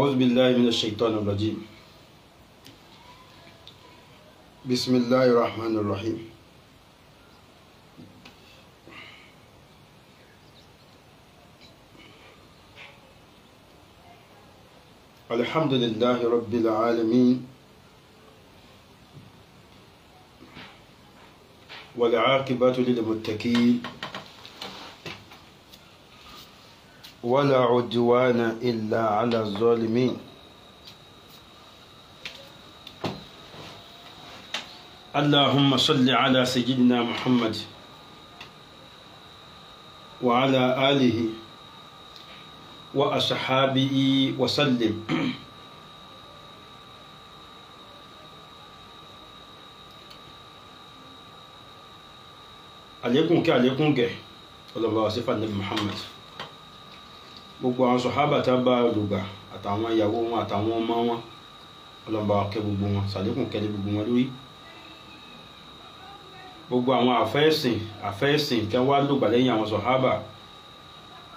أعوذ بالله من الشيطان الرجيم. بسم الله الرحمن الرحيم. الحمد لله رب العالمين والعاقبة للمتقين ولا عدوان إلا على الظالمين. اللهم صل على سيدنا محمد وعلى آله وأصحابه وسلم. عليكم كعليكم جه الله صفة النبي محمد. Gbogbo àwọn sọ̀hábà tá bá lùgbà àtàwọn ìyàwó wọn àtàwọn ọmọ wọn ọlọ́mbà kẹ́ gbogbo wọn sàlékùn kẹ́lẹ́ gbogbo wọn lórí. Gbogbo àwọn àfẹ́ẹ̀sìn tí wọ́n lùgbà lẹ́yìn àwọn sọ̀hábà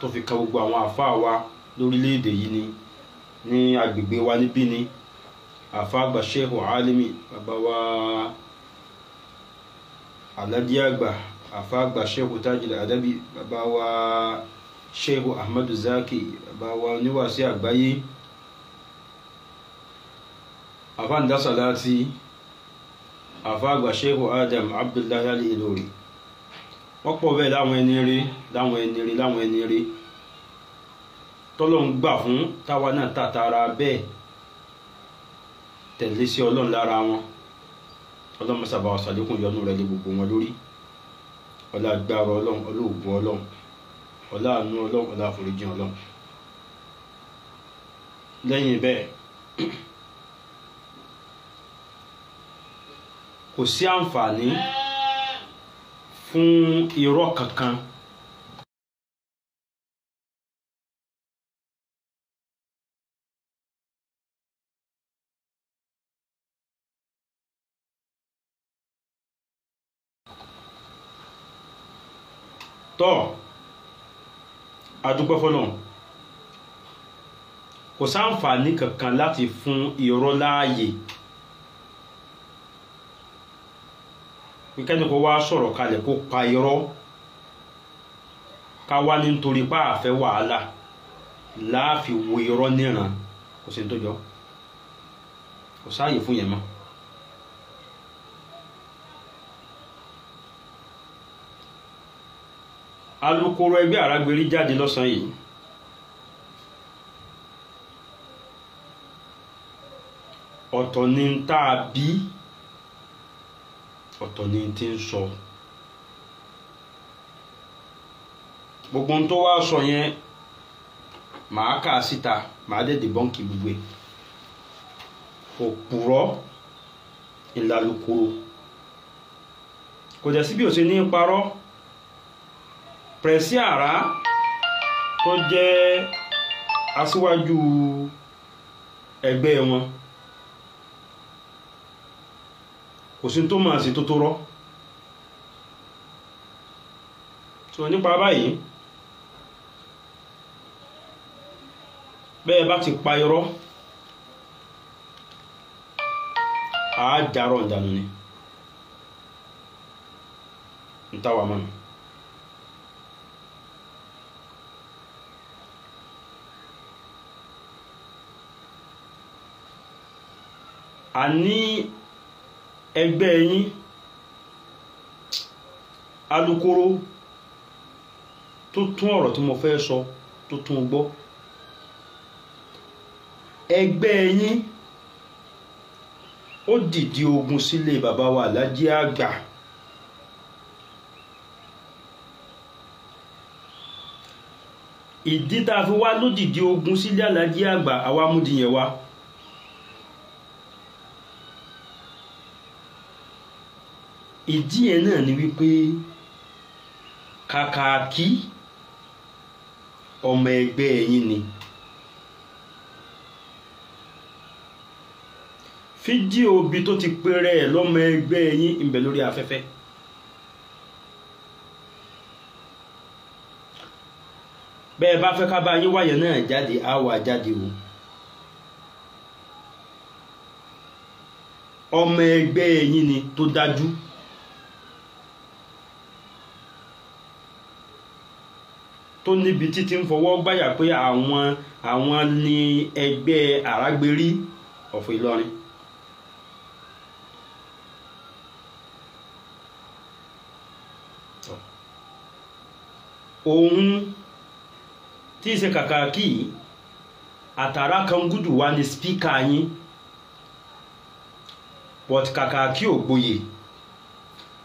tó fi ka gbogbo àwọn àfáà wa lórílẹ̀-èdè yìí ni ní agbègbè wa níbí ni àfáà àgbà Sheikh Alimi bàbá wa Aládì àgbà àfáà àgbà Sheikh Tajul Adabi bàbá wa Sheikh Ahmadu Zaki bàbá wa oníwàásí àgbáyé àfáà Ndasalati àfáà àgbà Sheikh Adam Abdullahi Al-Ilori. Wọ́n pọ̀ bẹ́ẹ̀ láwọn ẹni rí tọ́lọ́run gbà fún táwa náà tàtàrà bẹ́ẹ̀ tẹ̀lé sí Ọlọ́run lára wọn. Ọlọ́run sábà wà sàlékún yọ́nú rẹ̀ lé gbogbo wọn lórí. Ọlá agbára Ọlọ́run, olóògùn Ọlọ́run, ọlá àánú Ọlọ́run, ọlá àforíjì Ọlọ́run. Lẹ́yìn bẹ́ẹ̀ kò sí àǹfààní fún irọ́ kankan tọ́ adúpẹ́ fọ́lọ́run. Kò sáǹfààní kankan láti fún irọ́ láàyè. Kẹ́ni kó wá sọ̀rọ̀ kalẹ̀ kó pa irọ́ ká wá nítorí pé a fẹ́ wàhálà láàfi wo irọ́ níran kò sí tó jọ, kò sáàyè fún yẹn mọ́. Alukoro ẹgbẹ́ Àrágbérí jáde lọ́sàn yìí ọ̀tọ̀ ni ń tá a bí ọ̀tọ̀ ni tí ń sọ. Gbogbo ohun tó wá sọ yẹn màá kà síta, màá dẹ̀ dìbọ́ǹkì gbogbo ẹ̀. Òpùrọ́ ìlàlùkòrò kò dẹ̀ sí bí ó ṣe ní parọ́. Pẹ̀sí Àrá tó jẹ́ aṣíwájú ẹgbẹ́ wọn kò sí tó máa sí tó rọ́. So nípa báyìí bẹ́ẹ̀ bá ti pa irọ́ àájárọ̀ ìdànù ni ìtawà mọ́nà. A ní ẹgbẹ́ yín alukoro tó tún ọ̀rọ̀ tí mo fẹ́ sọ tó tún gbọ́. Ẹgbẹ́ yín ó dìde ogun sílé bàbá wa Aládì àgbà. Ìdí tá fi wá ló dìde ogun sílé Aládì àgbà àwa múdìyẹn wá. Ìdí ẹ̀ náà ni wípé kàkàkí ọmọ ẹgbẹ́ yín ni. Fídíò bí tó ti pèrè ẹ̀ lọ́mọ ẹgbẹ́ yín ń bẹ lórí afẹ́fẹ́. bẹ́ẹ̀ bá fẹ́ ká bá yín wáyé náà jáde á wà jáde o ọmọ ẹgbẹ́ yín ni tó dájú. Tó níbi títí ń fọwọ́ gbáyà pé àwọn ni ẹgbẹ́ Àrágbérí of Ìlọrin. Òun tí ṣe Kàkàkí Àtàràkàngúdù wà ní spíkà yín, but Kàkàkí ò gboyè,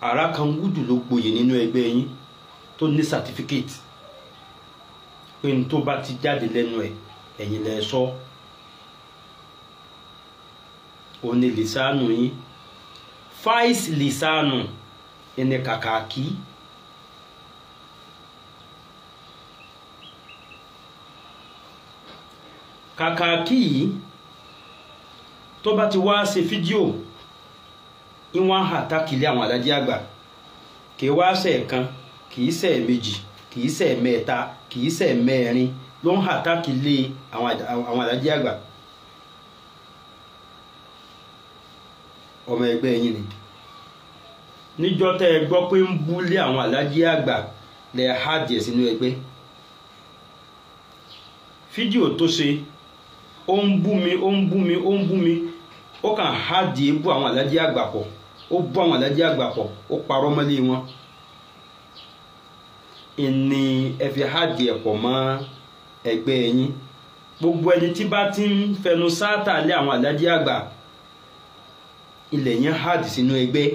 Àràkàngúdù ló gboyè nínú ẹgbẹ́ yín tó ní certificate pé n tó bá ti jáde lẹ́nu ẹ̀ ẹ̀yin lẹ sọ. Ó ní lisanu yín, fáìsì lisanu ẹni Kàkàkí. Kàkàkí yìí tó bá ti wá ṣe fídíò ìwọ̀n àtàkìlẹ̀ àwọn Alhaji àgbà, kì í wá ṣe kan, kì í ṣe méjì, kì í ṣe mẹ́ta, kì í ṣe mẹ́rin ló ń àtàkìlẹ̀ àwọn Alhaji àgbà. Ọmọ ẹgbẹ́ yín ni. Níjọ́ tẹ́ ẹ gbọ́ pé ń búlé àwọn Alhaji àgbà lẹ hádìẹ̀ sínú ẹgbẹ́. Fídíò tó ṣe ó ń bú mi, ó kàn hádìí bú àwọn Alhaji àgbà pọ̀, ó bú àwọn Alhaji àgbà pọ̀, ó parọ́ mọ́lé wọn. Ìní ẹ fi hádìí ẹ̀ pọ̀ mọ́ ẹgbẹ́ yín. Gbogbo ẹni tí bá ti ń fẹnu sáátà lé àwọn Alhaji àgbà, ilẹ̀ yẹn hádìí sínú ẹgbẹ́.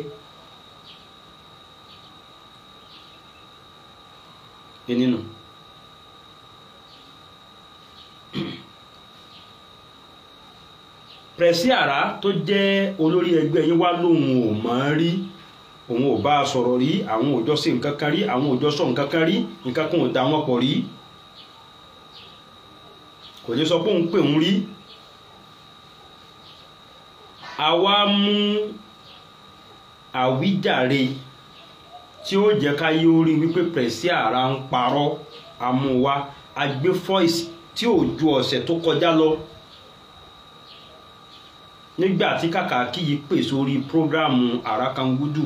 Nínú Prẹ̀sí Àrá tó jẹ́ olórí ẹgbẹ́ yín wá lóhun ò mọ̀ rí, òun ò bá sọ̀rọ̀ rí, àwọn ò jọ ṣe nǹkan kan rí, àwọn ò jọ sọ nǹkan kan rí, nǹkan kan ò dá wọn pọ̀ rí. Kò lè sọ pé òun pè òun rí. Àwa mú àwíjàre tí ó jẹ́ ká yí orí wípé Prẹ̀sí Àrá ń parọ́, àmúwá agbé voice tí ò ju ọ̀sẹ̀ tó kọjá lọ nígbà tí Kàkàkí yìí pè sórí prógrámù Àràkàngúdù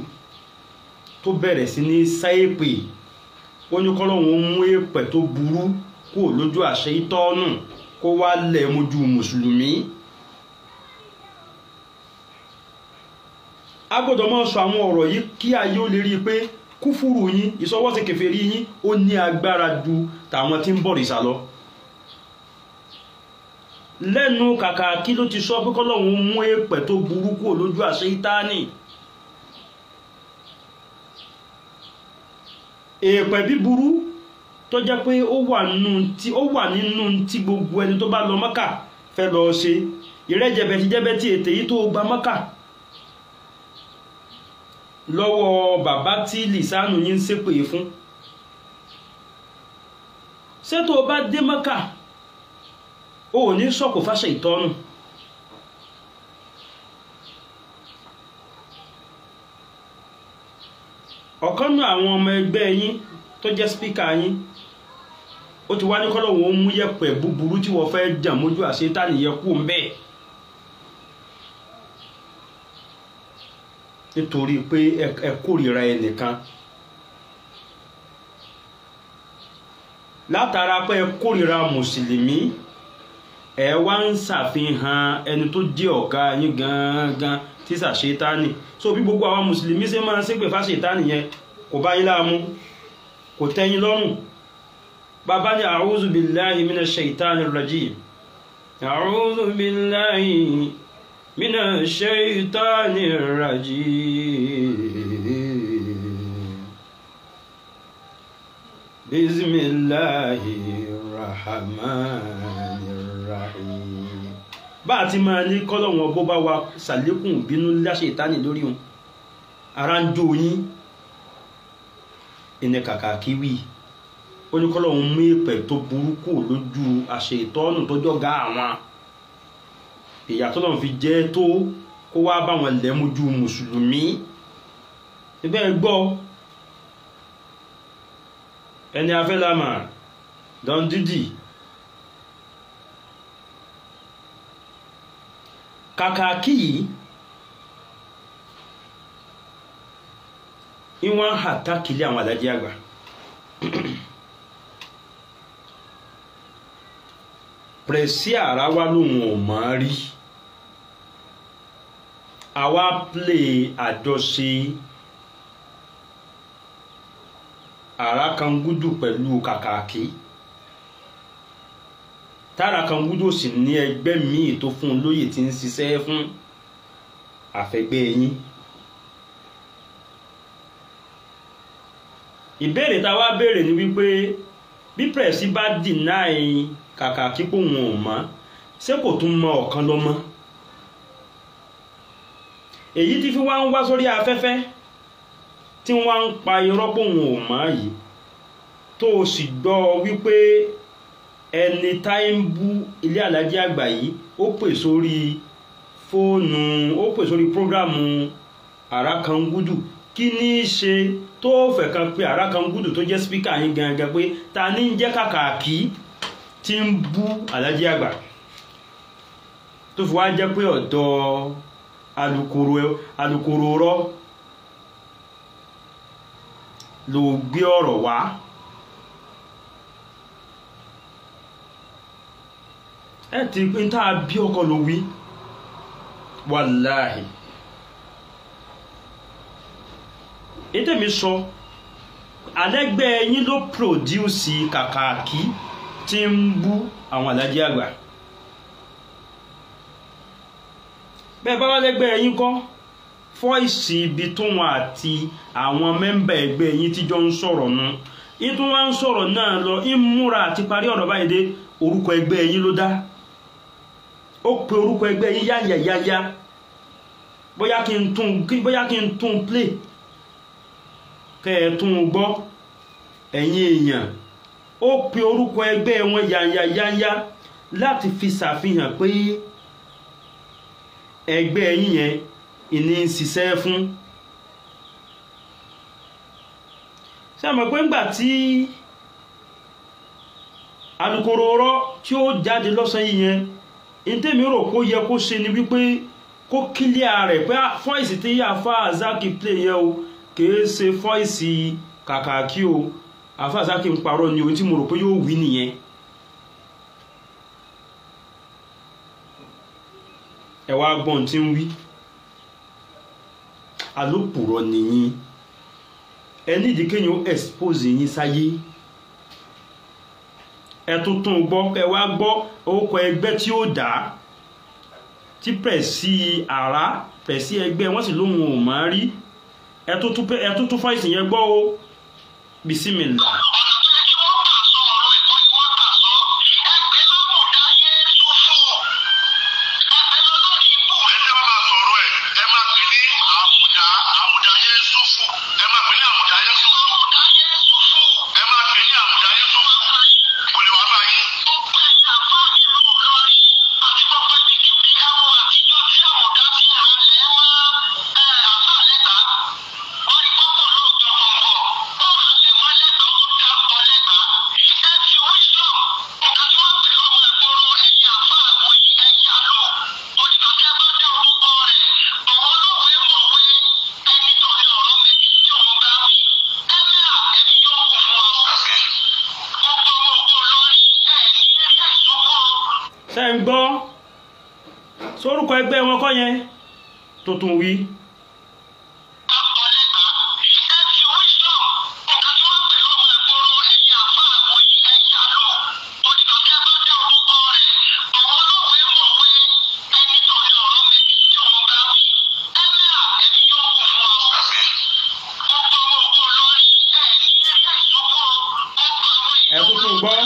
tó bẹ̀rẹ̀ sí ní sáyépè. Ó ní kọ́lọ́hun mú èpè tó burú kúrò lójú àṣẹ ìtọ́nù kó wá lẹ̀ mójú mùsùlùmí. A gbọ́dọ̀ máa sọ àwọn ọ̀rọ̀ yìí kí ayé ó lè rí pé kúfúrù yín, ìsọwọ́sí kèfèrí yín ó ní agbára ju tàwọn tí ń bọ̀rìṣà lọ. Lẹ́nu Kàkàkí ló ti sọ pé kọ́lọ́hun mú èpè tó burú kúrò lójú àṣẹ ìtánì. Èpè bí burú tó jẹ́ pé ó wà nínú tí gbogbo ẹni tó bá lọ Mọ́kà fẹ́ lọ ṣe. Ìrẹ́jẹ̀bẹ̀ ti jẹ́bẹ̀ tí ètè yìí tó gba Mọ́kà lọ́wọ́ bàbá tí lìsánù yín ṣépè fún. Ṣé tó bá dé Mọ́kà ó ní sọ́kò fáṣẹ ìtọ́nù? Ọ̀kanú àwọn ọmọ ẹgbẹ́ yín tó jẹ́ spíkà yín ó ti wá ní kọ́lọ́hun ó mú yẹ̀pẹ̀ búburú tí wọ́n fẹ́ jàn mójú àṣetánì yẹ kú ń bẹ́ẹ̀. Nítorí pé ẹ kórìíra ẹnìkan, látara pé ẹ kórìíra mùsùlùmí, ẹ wá ń ṣàfihàn ẹni tó jẹ́ ọ̀gá yín gangan tí ṣàṣetánì. So bí gbogbo àwọn mùsùlùmí ṣe máa ń ṣépè fáṣetánì yẹn kò bá yín láàmú, kò tẹ́yìn lọ́rùn. Bàbá ní a'udhu billahi minash shaitanir rajim, a'udhu billahi minash shaitanir rajim, bismillahir rahmanir rahim. Bá ti máa ní kọ́lọ̀wọ̀n bó bá wa sàlékùn bínú láṣẹ ìtánì lórí wọn, ara ń jó yín. Ẹni Kàkàkí wí ó ní kọ́lọ̀wọ̀n mú èpè tó burúkú lójú àṣẹ ìtọ́nù tó jọ́gá àwọn. Ìyà tó lọ́n fi jẹ́ tó kó wá bá wọn lẹ́mójú mùsùlùmí. Ibẹ̀ gbọ́ ẹni afẹ́lámà Don Didi. Kàkàkí yìí ìwọ̀n àtàkìlẹ̀ àwọn alájí àgbà pẹ̀sí ara wa lòun ò mọ̀ rí àwa play àjọṣe Àràkàngúdù pẹ̀lú Kàkàkí tàràkàngúdù sì ní ẹgbẹ́ míì tó fún lóyè tí ń ṣiṣẹ́ fún àfẹ́gbẹ́ yín. ìbéèrè tá wá béèrè ni wípé bí pẹ̀sí bá deny Kàkàkí pò wọn ò mọ̀ ṣé kò tún mọ ọ̀kan lọ mọ́ èyí tí fi wá ń wá sórí afẹ́fẹ́ tí wọ́n ń pa irọ́ pò wọn ò mọ̀ yìí tó o sì gbọ́ wípé ẹni táyé ń bú ilé alájí àgbà yìí ó pè sórí fóònù ó pè sórí prógrámù Àràkàngúdù kí ní í ṣe tó fẹ́ kan pé Àràkàngúdù tó jẹ́ spíkà yín gangan pé ta ní ń jẹ́ Kàkàkí tí ń bú alájí àgbà tó fi wá jẹ́ pé ọ̀dọ̀ alukoro rọ́ ló gbé ọ̀rọ̀ wá. ẹ ti pín tá a bí ọkọ ló wí wàláhì ètèmi sọ alẹ́gbẹ́ yín ló pòdúsì Kàkàkí tí ń bú àwọn alájí àgbà bẹ́ẹ̀ bá wá lẹ́gbẹ́ yín kọ́ fọ́ìsì ibi tó wọn àti àwọn mẹ́mbà ẹgbẹ́ yín tí jọ ń sọ̀rọ̀ nù ìtún wá ń sọ̀rọ̀ náà lọ ìmúra àti parí ọ̀rọ̀ báyìí dé orúkọ ẹgbẹ́ yín ló dá ó pe orúkọ ẹgbẹ́ yín yáyàyáyá bóyá kí n tún play kẹ́ ẹ tún gbọ́ ẹ̀yin èèyàn ó pe orúkọ ẹgbẹ́ wọn yáyàyáyá láti fi ṣàfihàn pé ẹgbẹ́ yín yẹn ìní ń ṣiṣẹ́ fún. ṣé àmọ́ pé ńgbà tí alukoro ọ̀rọ̀ tí ó jáde lọ́sàn yìí yẹn ìtẹ́mi rò kó yẹ kó ṣe ni wípé kó kílíà rẹ̀ pé fọ́ìsì tí àfá Zaki play yẹ o kìí ṣe fọ́ìsì Kàkàkí o àfá Zaki ń parọ́ ni ohun tí mo rò pé yóò wí nìyẹn. ẹ wá gbọ́n tí ń wí alópùrọ́ nìyí ẹ nídìí kéèyàn expose yín sáyé ẹ tuntun gbọ́ ẹ wá gbọ́ orúkọ ẹgbẹ́ tí ó dá tí pẹ̀sí àrá pẹ̀sí ẹgbẹ́ wọ́n sì lóhun ò máa rí ẹ tuntun fọ́ìsì yẹn gbọ́ o bisimilá. ṣé ń gbọ́ sórúkọ ẹgbẹ́ wọn kọ́ yẹn tó tún wí. ẹ tó tún gbọ́.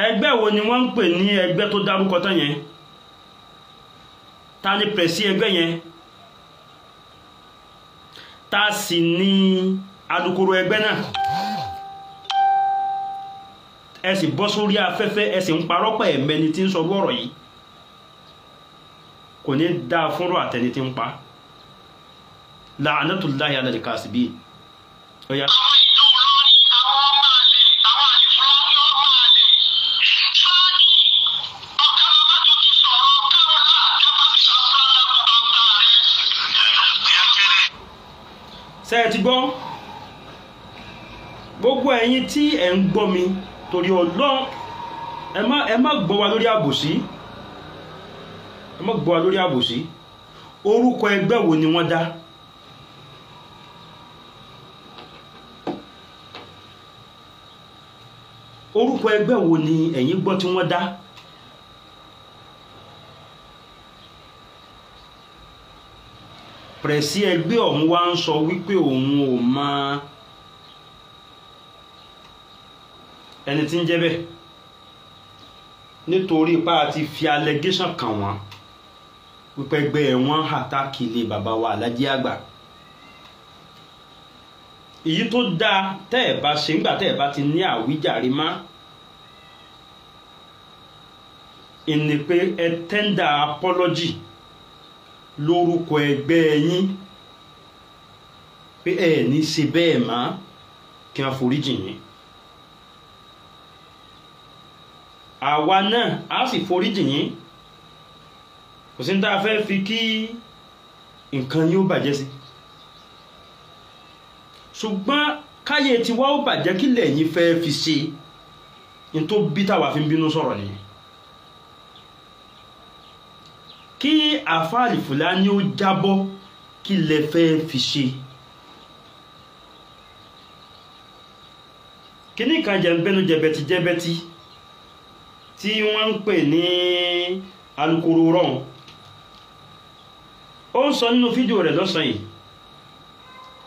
ẹgbẹ́ wo ni wọ́n ń pè ní ẹgbẹ́ tó dárúkọ tán yẹn? ta ni pẹ̀sí ẹgbẹ́ yẹn? ta sì ni alukoro ẹgbẹ́ náà ẹ sì bọ́ sórí afẹ́fẹ́ ẹ sì ń parọ́ pẹ̀ ẹ̀mẹ́ni tí ń sọ ọ̀rọ̀ yìí kò ní dáa fúnrọ̀ àtẹni tí ń pa la'natullahi ala al-kasibin. Ọya. Ṣé ẹ ti gbọ́ gbogbo ẹ̀yin tí ẹ ń gbọ́ mi torí Ọlọ́run ẹ má gbọ́ wa lórí àbòsí ẹ má gbọ́ wa lórí àbòsí orúkọ ẹgbẹ́ wo ni wọ́n dá orúkọ ẹgbẹ́ wo ni ẹ̀yin gbọ́ tí wọ́n dá pẹ̀sí ẹgbẹ́ ọ̀hún wá ń sọ wípé òun ò mọ ẹni tí ń jẹ́ bẹ́ẹ̀ nítorí ipá àti fi allegation kàn wọ́n wípé ẹgbẹ́ wọn àtàkì ilé bàbá wa Alhaji Àgbà èyí tó dáa tẹ́ ẹ̀ bá ṣe ńgbà tẹ́ ẹ̀ bá ti ní àwíjàre má ìní pé ẹ tender apology lórúkọ ẹgbẹ́ yín pé ẹ ní ṣe bẹ́ẹ̀ má kí wọ́n foríjì yín àwa náà á sì foríjì yín kò sí ní tá a fẹ́ fi kí nǹkan yóò bàjẹ́ sí ṣùgbọ́n káyé tí wá ó bàjẹ́ kí lẹ́yìn fẹ́ fi ṣe ní tó bí táwa fi ń bínú sọ̀rọ̀ nìyẹn kí àfáàlì Fúlàní ó jábọ́ kí lẹ fẹ́ fi ṣe kíní kan jẹ̀ǹbẹ́nu jẹ̀bẹ̀tì tí wọ́n ń pè ní alukoro rọ̀hún ó ń sọ nínú fídíò rẹ̀ lọ́sàn yìí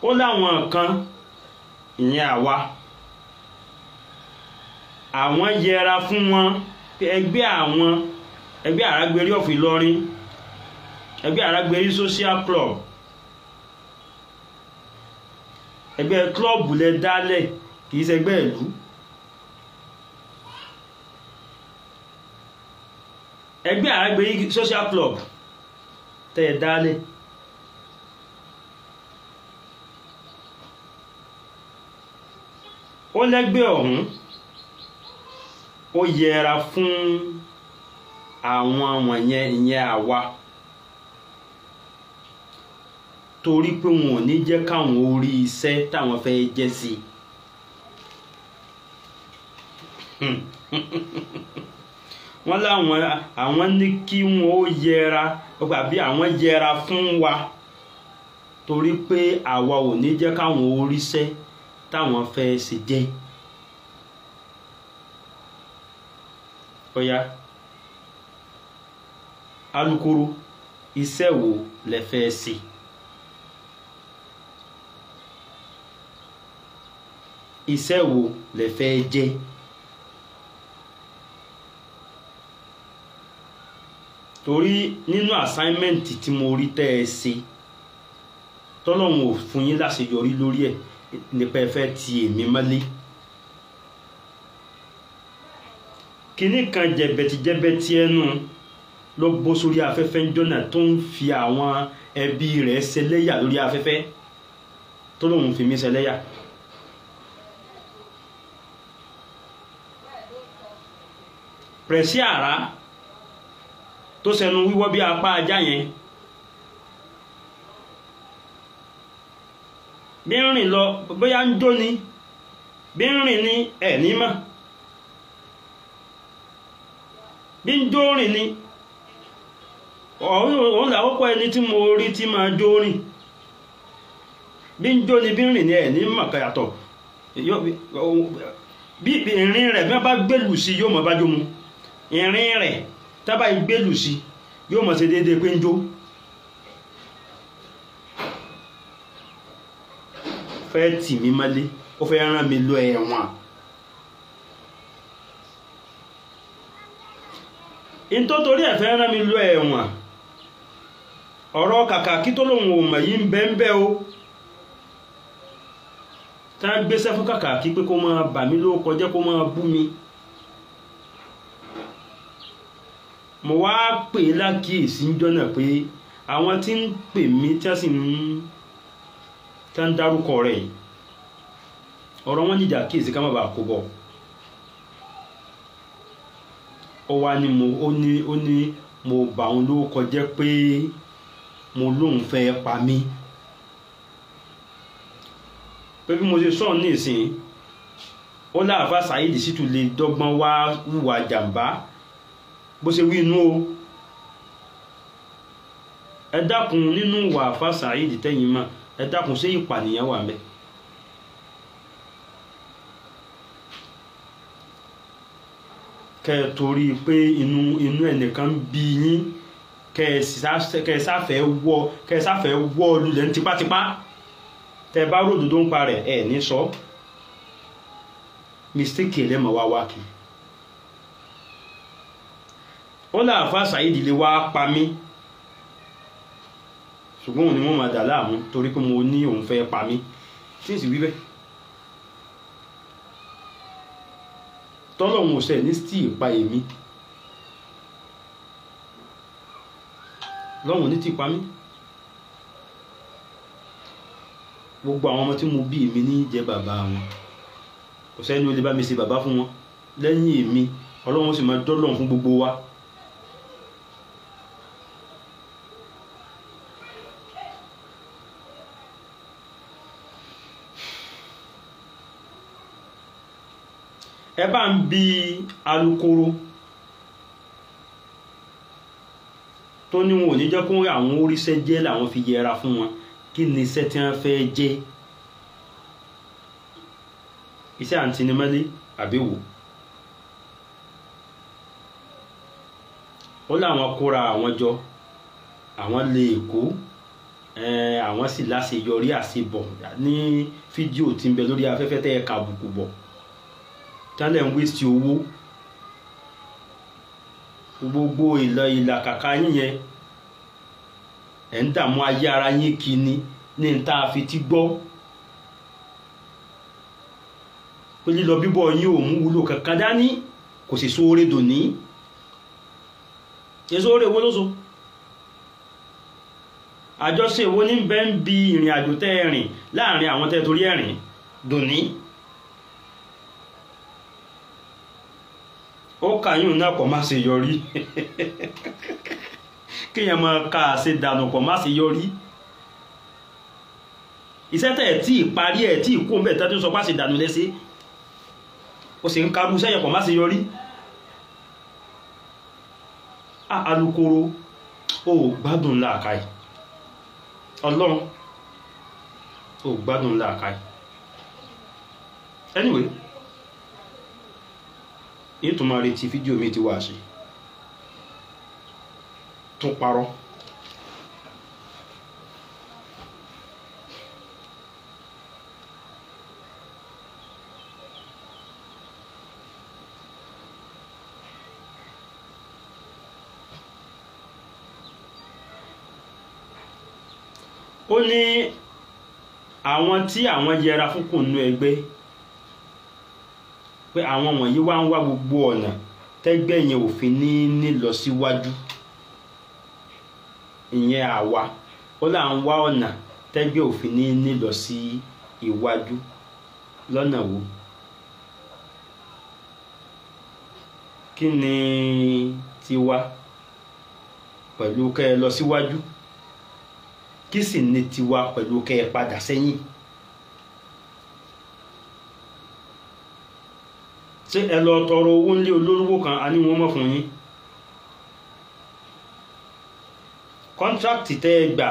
ó láwọn kan ìyẹn àwọn yẹra fún wọn ẹgbẹ́ Àrágbérí of Ìlọrin ẹgbẹ́ Àrágbérí social club ẹgbẹ́ club lẹ dálẹ̀ kìí ṣẹgbẹ́ ìlú ẹgbẹ́ Àrágbérí social club tẹ́ dálẹ̀ ó lẹ́gbẹ́ ọ̀hún ó yẹra fún àwọn wọ̀nyẹn ìyẹn àwa torí pé wọn ò ní jẹ́ káwọn orí iṣẹ́ táwọn fẹ́ jẹ́ sí wọ́n láwọn ní kí wọ́n ó yẹra àbí àwọn yẹra fún wa torí pé àwa ò ní jẹ́ káwọn orí iṣẹ́ táwọn fẹ́ ṣe jẹ́ Ọya alukoro iṣẹ́ wo lẹ fẹ́ ṣe iṣẹ́ wo lẹ fẹ́ jẹ́ torí nínú assignment tí mo rí tẹ́ ẹ ṣe tọ́lọ́run ò fún yín láṣeyọrí lórí ẹ̀ nípa ẹ fẹ́ ti èmi mọ́lé kíní kan jẹ̀bẹ̀tì ẹnu ló bó sórí afẹ́fẹ́ ń jọ́nà tó ń fi àwọn ẹbí rẹ̀ ṣẹlẹ́yà lórí afẹ́fẹ́ tó lóun fi mí ṣẹlẹ́yà pẹ̀sí àrá tó sẹnu wíwọ́ bí apá ajá yẹn bí ń rìn lọ bóyá ń jó ni bí ń rìn ní ẹ̀ní mọ́ bí ń jó rìn ni òun làkọ́kọ́ ẹni tí mo rí tí máa jó rìn bí ń jó ni bí ń rìn ní ẹ̀ní mọ̀ kàyàtọ̀ bí ìrìn rẹ̀ bí wọ́n bá gbèlù sí yóò mọ̀ bá jó mu ìrìn rẹ̀ tábà ìgbèlù sí yóò mọ̀ sí déédéé pé ń jó fẹ́ tì mí mọ́lé ó fẹ́ rán mi lọ ẹ̀wọ̀n in tó torí ẹ̀ fẹ́ rán mi lọ ẹ̀wọ̀n ọ̀rọ̀ kàkà kí tó lóun ò mọ̀ yìí ń bẹ́ o tá a gbéṣẹ́ fún kàkà kí pé kó máa bà mí lórúkọ jẹ́ kó máa bú mi. mo wá pè é lákìyèsí níjọ́ náà pé àwọn tí ń pè mí tí wọ́n sì ń dárúkọ rẹ̀ yìí ọ̀rọ̀ wọn níjà kíyèsí ká má bàa kó bọ̀. ó wá ní ó ní mo bà òun lórúkọ jẹ́ pé mo lóun fẹ́ pa mí. pé bí mo ṣe sọ ní ìsìn ó láàfà Saheed Shittu lè dọ́gbọ́n wá hùwà jàǹbá bó ṣe wí inú o. ẹ dákun nínú ìwà àfà Saheed tẹ́yìn mọ́ ẹ dákun ṣé ìpànìyàn wà ńbẹ̀. kẹ́ ẹ torí pé inú ẹnìkan bí yín kẹ́ ẹ sáfẹ́ wọ́ lulẹ̀ ní tipátipá tẹ́ ẹ bá ròdòdó ń pa rẹ̀ ẹ̀ ní sọ mistake ẹlẹ́mọ̀ wá wá kí. ó láàfà Saheed lè wá pa mí ṣùgbọ́n òun ni wọ́n máa dà láàmú torí pé mo ní òun fẹ́ pa mí tí n sì wí bẹ́ẹ̀. tọ́lọ́hun ò sẹ́ ní tí ìpa èmi lọ́hun ní tí pa mí. gbogbo àwọn ọmọ tí mo bí èmi ní jẹ́ bàbá wọn kò sẹ́ni ó lè bá mi ṣe bàbá fún wọn lẹ́yìn èmi Ọlọ́run sì máa dọ́lọ́hun fún gbogbo wa. ẹ bá ń bi alukoro tó ní wọn ò ní jẹ́ kó àwọn oríṣẹ́ jẹ́ làwọn fi yẹra fún wọn kí ni iṣẹ́ tí wọ́n fẹ́ jẹ́ iṣẹ́ àǹtinimọ́lé àbíwò. ó láwọn kóra àwọn jọ àwọn lè kó àwọn sì láṣeyọrí àṣebọ̀ ní fídíò tí ń bẹ lórí afẹ́fẹ́ tẹ́ ẹ̀ka àbùkù bọ̀ tálẹ̀ ń wéṣì owó gbogbo ìlà kàkà yín yẹn ẹ̀ ń dààmú ayé ara yín kíni ní ta fi ti gbọ́ pé lílọ bíbọ̀ yín ò mú wúlò kankan dání kò sì sóore dòní èso oore wo ló so àjọṣe wo ní bẹ́ẹ̀ ń bi ìrìn àjò tẹ́ ẹ rìn láàrin àwọn tẹ́ torí ẹ̀rìn dòní. ó kàyún náà kò má ṣe yọrí kéèyàn máa ka àṣẹ dànù kò má ṣe yọrí iṣẹ́ tẹ̀ tí ìparí ẹ̀ tí ìkó mẹ́ta tó sọ pá ṣe dànù lẹ́sẹ̀ ó sì ń karú sẹ́yìn kò má ṣe yọrí. alukoro ó gbádùn làákàyè Ọlọ́run ó gbádùn làákàyè. anyway yìí tó máa retí fídíò mi ti wá sí tún parọ́. ó ní àwọn tí àwọn yẹra fún kùnú ẹgbẹ́ pé àwọn wọ̀nyí wá ń wá gbogbo ọ̀nà tẹ́gbẹ́ yẹn òfin ní lọ síwájú ìyẹn àwa ó là ń wá ọ̀nà tẹ́gbẹ́ òfin ní lọ sí iwájú lọ́nà wo kí ni tiwa pẹ̀lú kẹ́ ẹ lọ síwájú kí sì ni tiwa pẹ̀lú kẹ́ ẹ padà sẹ́yìn. ṣé ẹ lọ tọrọ owó ńlé olórúkọ kan a ní wọn mọ̀ fún yín kọ́ńtrákìtì tẹ́ ẹ gbà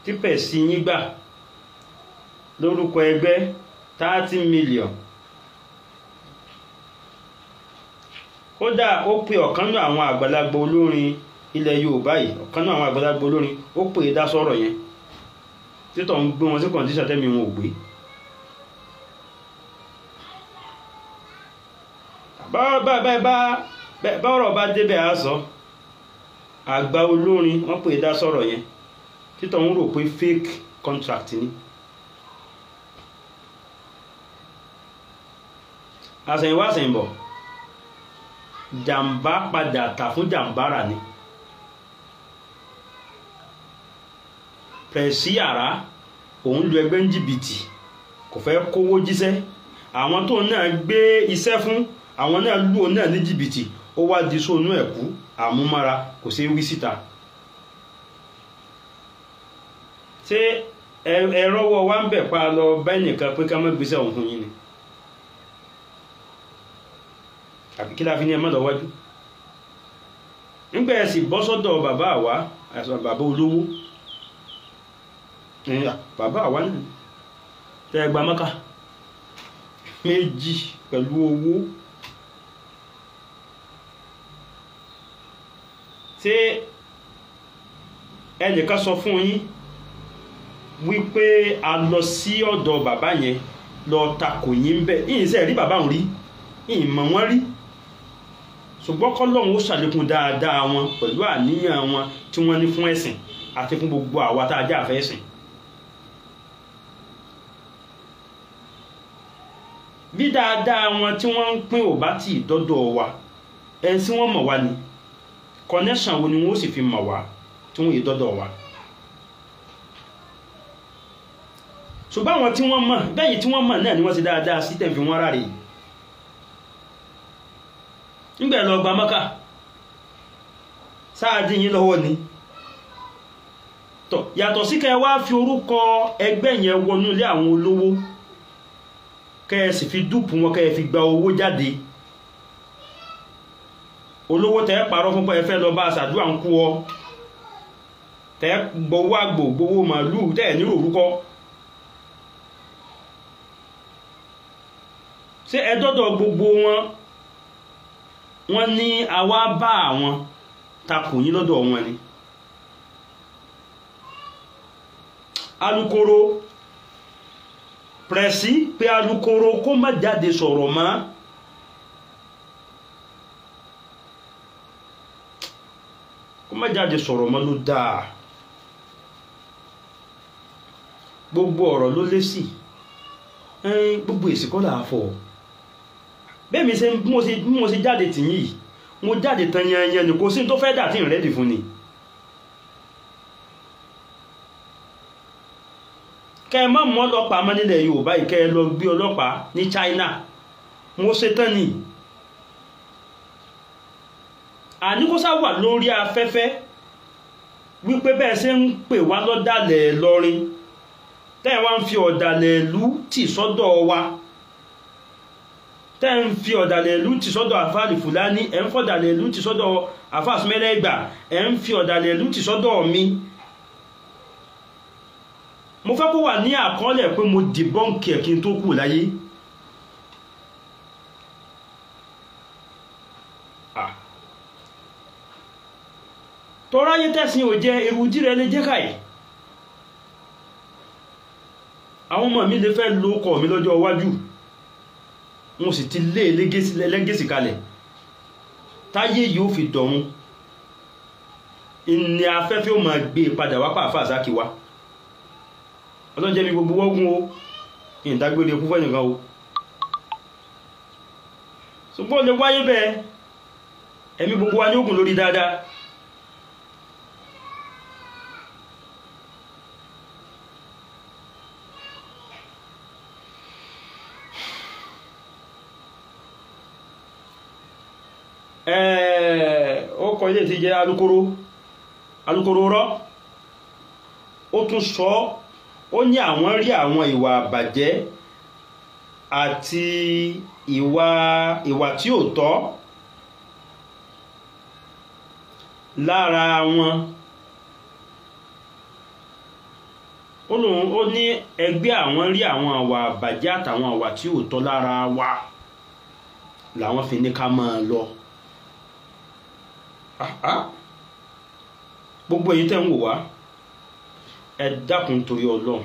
típẹ̀ sí yín gbà lórúkọ ẹgbẹ́ 30 million kódà ó pe ọ̀kan náà àwọn àgbàlagbà olórin ilẹ̀ Yorùbá yìí ọ̀kan náà àwọn àgbàlagbà olórin ó pè é dá sọ̀rọ̀ yẹn títọ̀ ń gbé wọn sí kọ̀ǹdíṣà tẹ́mi wọn ò gbé. bá ọ̀rọ̀ bá débẹ̀ á sọ àgbà olórin wọ́n pè é dá sọ̀rọ̀ yẹn títọ̀ ń rò pé fake contract ni àsẹ̀yìnwá àsẹ̀yìnbọ̀ jàǹbá padà tà fún jàǹbá rà ni. Prẹ̀sí àrá òun lu ẹgbẹ́ ń jìbìtì kò fẹ́ kówó jíṣẹ́, àwọn tó náà gbé iṣẹ́ fún àwọn náà lù ó náà ní jìbìtì, ó wá di sóònú ẹ̀kú àmúmára kò sí wí síta. ṣé ẹ̀rọwọ́ wa ń bẹ̀ pa lọ bẹ́ẹ̀ nìkan pé ká má gbéṣẹ́ òun fún yín ni, àbí kí la fi ní ẹ má lọ wájú? nígbà ẹ̀ sì bọ́ sọ́dọ̀ bàbá àwa bàbá olówó, bàbá àwa náà tẹ́ ẹ gba Mọ́kà méjì pẹ̀lú owó. ṣé ẹnìkan sọ fún yín wípé a lọ sí ọ̀dọ̀ bàbá yẹn lọ takò yín bẹ́ẹ̀? yìí ṣe rí bàbá òun rí, yìí mọ̀ wọ́n rí, ṣùgbọ́n kọ́lọ́hún ó ṣàlékún dáadáa wọn pẹ̀lú àníyàn wọn tí wọ́n ní fún ẹ̀sìn àti fún gbogbo àwa tá a jẹ́ àfẹ́ ẹ̀sìn. bí dáadáa wọn tí wọ́n ń pín ò bá tì dọ́dọ̀ wa, ẹni tí wọ́n mọ̀ wá ni connection wo ni wọ́n sì fi mọ̀ wá tí wọ́n yìí dọ́dọ̀ wa. ṣùgbọ́n àwọn tí wọ́n mọ̀ bẹ́yìn tí wọ́n mọ̀ náà ni wọ́n ti dáadáa sí tẹ̀ fi wọ́n ráre. nígbà ẹ̀ lọ gba Mọ́kà sáàdì yín lọ́wọ́ ni tọ̀, yàtọ̀ sí kẹ́ wá fi orúkọ ẹgbẹ́ yẹn wọnú ilé àwọn olówó kẹ́ ẹ sì fi dúpù wọn kẹ́ ẹ fi gba owó jáde. olówó tẹ́ parọ́ fún pé ẹ fẹ́ lọ bá ṣàdúrà ń kú ọ, tẹ́ gbowó àgbò gbowó màálù tẹ́ ẹ̀ nílò orúkọ. ṣé ẹ dọ́dọ̀ gbogbo wọn ní àwa bá àwọn takò yín lọ́dọ̀ wọn ni? alukoro Prẹ̀sí pé alukoro kó má jáde sọ̀rọ̀ mọ́. kó má jáde sọ̀rọ̀ mọ́ ló dáa. gbogbo ọ̀rọ̀ ló lé sí, gbogbo èsì kọ́ là á fọ̀. bẹ́ẹ̀ mi ṣe bí mo ṣe jáde tì yìí, mo jáde tán yanyan ni, kò sí tó fẹ́ dà tí ń rẹ́dì fún ni. kẹ́ ẹ má mú ọlọ́pàá mọ́ nílẹ̀ Yorùbá yìí, kẹ́ ẹ lọ gbé ọlọ́pàá ní China, mo ṣe tán ni. àníkóṣá wà lórí afẹ́fẹ́ wípé bẹ́ẹ̀ ṣe ń pè wá lọ́dàlẹ̀ lọ́rin, tẹ́ ẹ wá ń fi ọ̀dàlẹ̀ ìlú tì sọ́dọ̀ wa, tẹ́ ẹ ń fi ọ̀dàlẹ̀ ìlú tì sọ́dọ̀ àfáàlì Fúlàní, ẹ̀ ń fọ̀dàlẹ̀ ìlú tì sọ́dọ̀ àfáàsùmẹ́lẹ́gbà, ẹ̀ ń fi ọ̀dàlẹ̀ ìlú tì sọ́dọ̀ mi. mo fẹ́ kó wà ní àkọọ́lẹ̀ pé mo dìbọ́ǹkì ẹ̀ kí n tó kù láyé. tọ́ráyé tẹ́sìn ò jẹ́ èrùjí rẹ̀ lè jẹ́ káyì. àwọn ọmọ mi lè fẹ́ lo ọkọ̀ mi lọ́jọ́ iwájú, mo sì ti lé lẹ́gẹ̀sì kalẹ̀ táyé yóò fi dọ̀run. ìní afẹ́fẹ́ ó máa gbé padà wá pàáfà àsákì wá. ọlọ́jẹ́ mi gbogbo wọ́gún o, ìdágbére kú fẹ́nìkan o. ṣùgbọ́n lè wáyé bẹ́ẹ̀, ẹ̀mí gbogbo wa ní ògùn lórí dáadáa. ó kọ ilé tí jẹ́ alukoro rọ́, ó tún sọ, ó ní àwọn rí àwọn ìwà àbàjẹ́ àti ìwà tí ò tọ́ lára wọn. ó ní ẹgbẹ́ àwọn rí àwọn ìwà àbàjẹ́ àtàwọn ìwà tí ò tọ́ lára wa làwọn fi ní ká máa lọ. gbogbo èyí tẹ́ ń wò wá, ẹ dákun torí Ọlọ́run,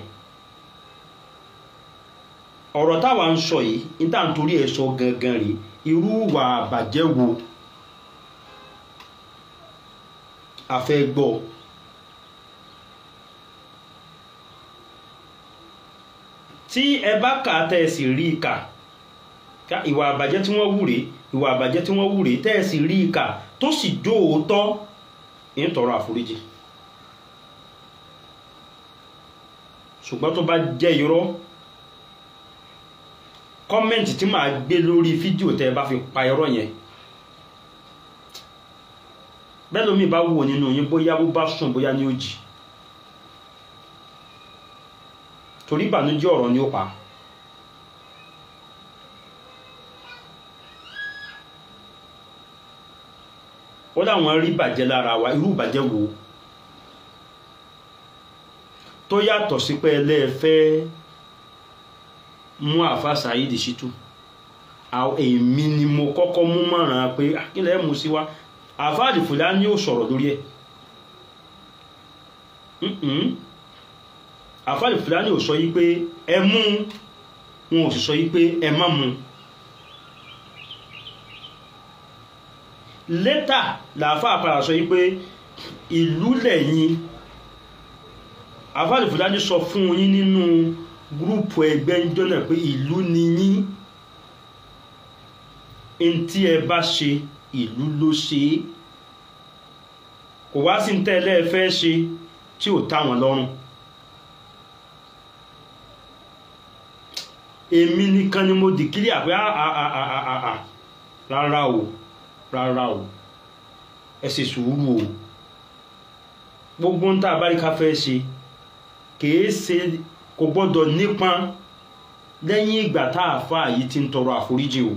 ọ̀rọ̀ táwa ń sọ yìí ní tá à ń torí ẹ̀ sọ gangan rí, irú ìwà àbàjẹ́ wo a fẹ́ gbọ́. tí ẹ bá kà tẹ́ ẹ sì rí kà, ìwà àbàjẹ́ tí wọ́n wúre ìwà àbàjẹ́ tí wọ́n wúre tẹ́ ẹ sì rí ìkà tó sì dóòótọ́ ń tọrọ àforíjì. ṣùgbọ́n tó bá jẹ́ irọ́, kọ́mẹ́ǹtì tí màá gbé lórí fídíò tẹ́ ẹ bá fi pa irọ́ yẹn, bẹ́ẹ̀ lómi bá wò nínú yín bóyá bó bá sùn bóyá ní ó jí, torí ìbànújẹ́ ọ̀rọ̀ ni ó pa. ó láwọn rí bàjẹ́ lára wa, irú bàjẹ́ wo tó yàtọ̀ sí pé ẹlẹ́ẹ̀fẹ́ mú àfà Saheed Shittu. èmi ni mo kọ́kọ́ mú mọ̀ràn pé kílẹ̀ mú sí wa. àfà Al-Fulani ò sọ̀rọ̀ lórí ẹ̀. àfà Al-Fulani ò sọ yí pé ẹ mú, wọn ò sì sọ yí pé ẹ má mú. lẹ́tà làáfà àpàrà sọ yí pé ìlú lẹ́yìn. àfà Al-Fulani sọ fún yín nínú gúrùpù ẹgbẹ́ ń jọ́nà pé ìlú ni yín, in tí ẹ bá ṣe ìlú ló ṣe é, kò wá sí tẹ́lẹ̀ fẹ́ ṣe tí ò tá wọn lọ́rùn. èmi nìkan ni mo dìkírí àpé rárá o ẹ ṣe sùúrù o. gbogbo ń tá a bá rí ká fẹ́ ṣe kìí ṣe, kò gbọ́dọ̀ nípọn lẹ́yìn ìgbà tá àfà yìí ti ń tọrọ àforíjì o.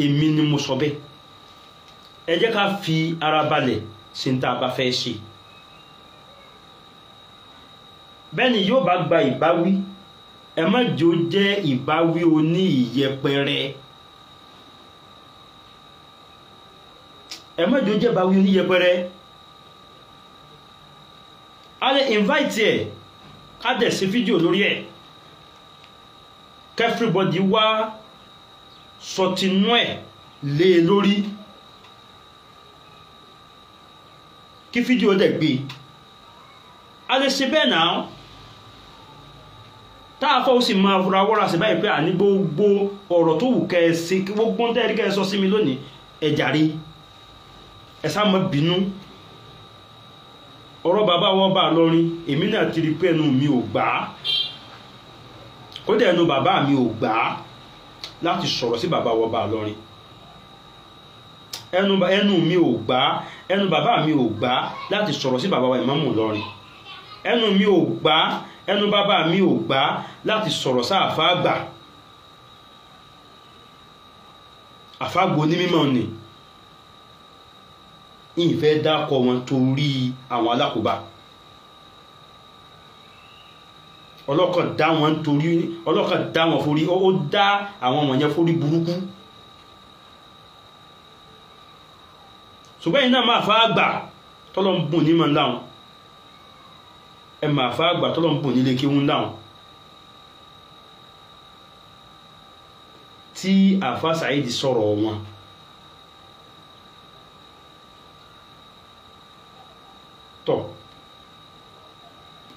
èmi ni mo sọ bẹ́ẹ̀. ẹ jẹ́ ká fi ara balẹ̀ ṣe ń tá a bá fẹ́ ṣe. bẹ́ẹ̀ ni yóò bá gba ìbáwí, ẹ má jẹ́ ó jẹ́ ìbáwí oní ìyẹpẹrẹ. ẹ má jẹ́ ó jẹ́ ìbáwí oní ìyẹpẹrẹ. a lè invite ẹ ká dẹ̀ ṣe fídíò lórí ẹ̀, everybody wá sọtinú ẹ̀ lé lórí, kí fídíò dẹ̀ gbé. a lè ṣe bẹ́ẹ̀ náà táàfọ́ ó sì máa fura wọ́ra sí báyìí pé àní gbogbo ọ̀rọ̀ tó wù kẹ́ ẹ ṣe, gbogbo ń tẹ́rí kẹ́ ẹ sọ sí mi lónìí ẹ jàre, ẹ sá má bínú. ọ̀rọ̀ bàbá wọn bá lọrin, èmi náà ti rí pé ẹnu mi ò gbà á, kódà ẹnu bàbá mi ò gbà á láti sọ̀rọ̀ sí bàbá wọn bá lọrin. ẹnu mi ò gbà á, ẹnu bàbá mi ò gbà á láti sọ̀rọ̀ sí bàbá wa Ìmáàmù lọrin. ẹnu mi ò gbà á, ẹnu bàbá mi ò gbà á láti sọ̀rọ̀ sí àfà àgbà. àfà àgbà onímọ̀ ni ìfẹ́ dákọ̀ wọn torí àwọn alákòóbá. ọlọ́kàn dá wọn torí, ọlọ́kàn dá wọn forí, ó dá àwọn wọ̀nyẹn forí burúkú. ṣùgbọ́n iná máa fà àgbà tọ́lọ́ ń bùn ní mọ̀ láwọn, ẹ máa fà àgbà tọ́lọ́ ń bùn nílé kí wọ́n láwọn. tí àfà Saheed sọ̀rọ̀ wọn,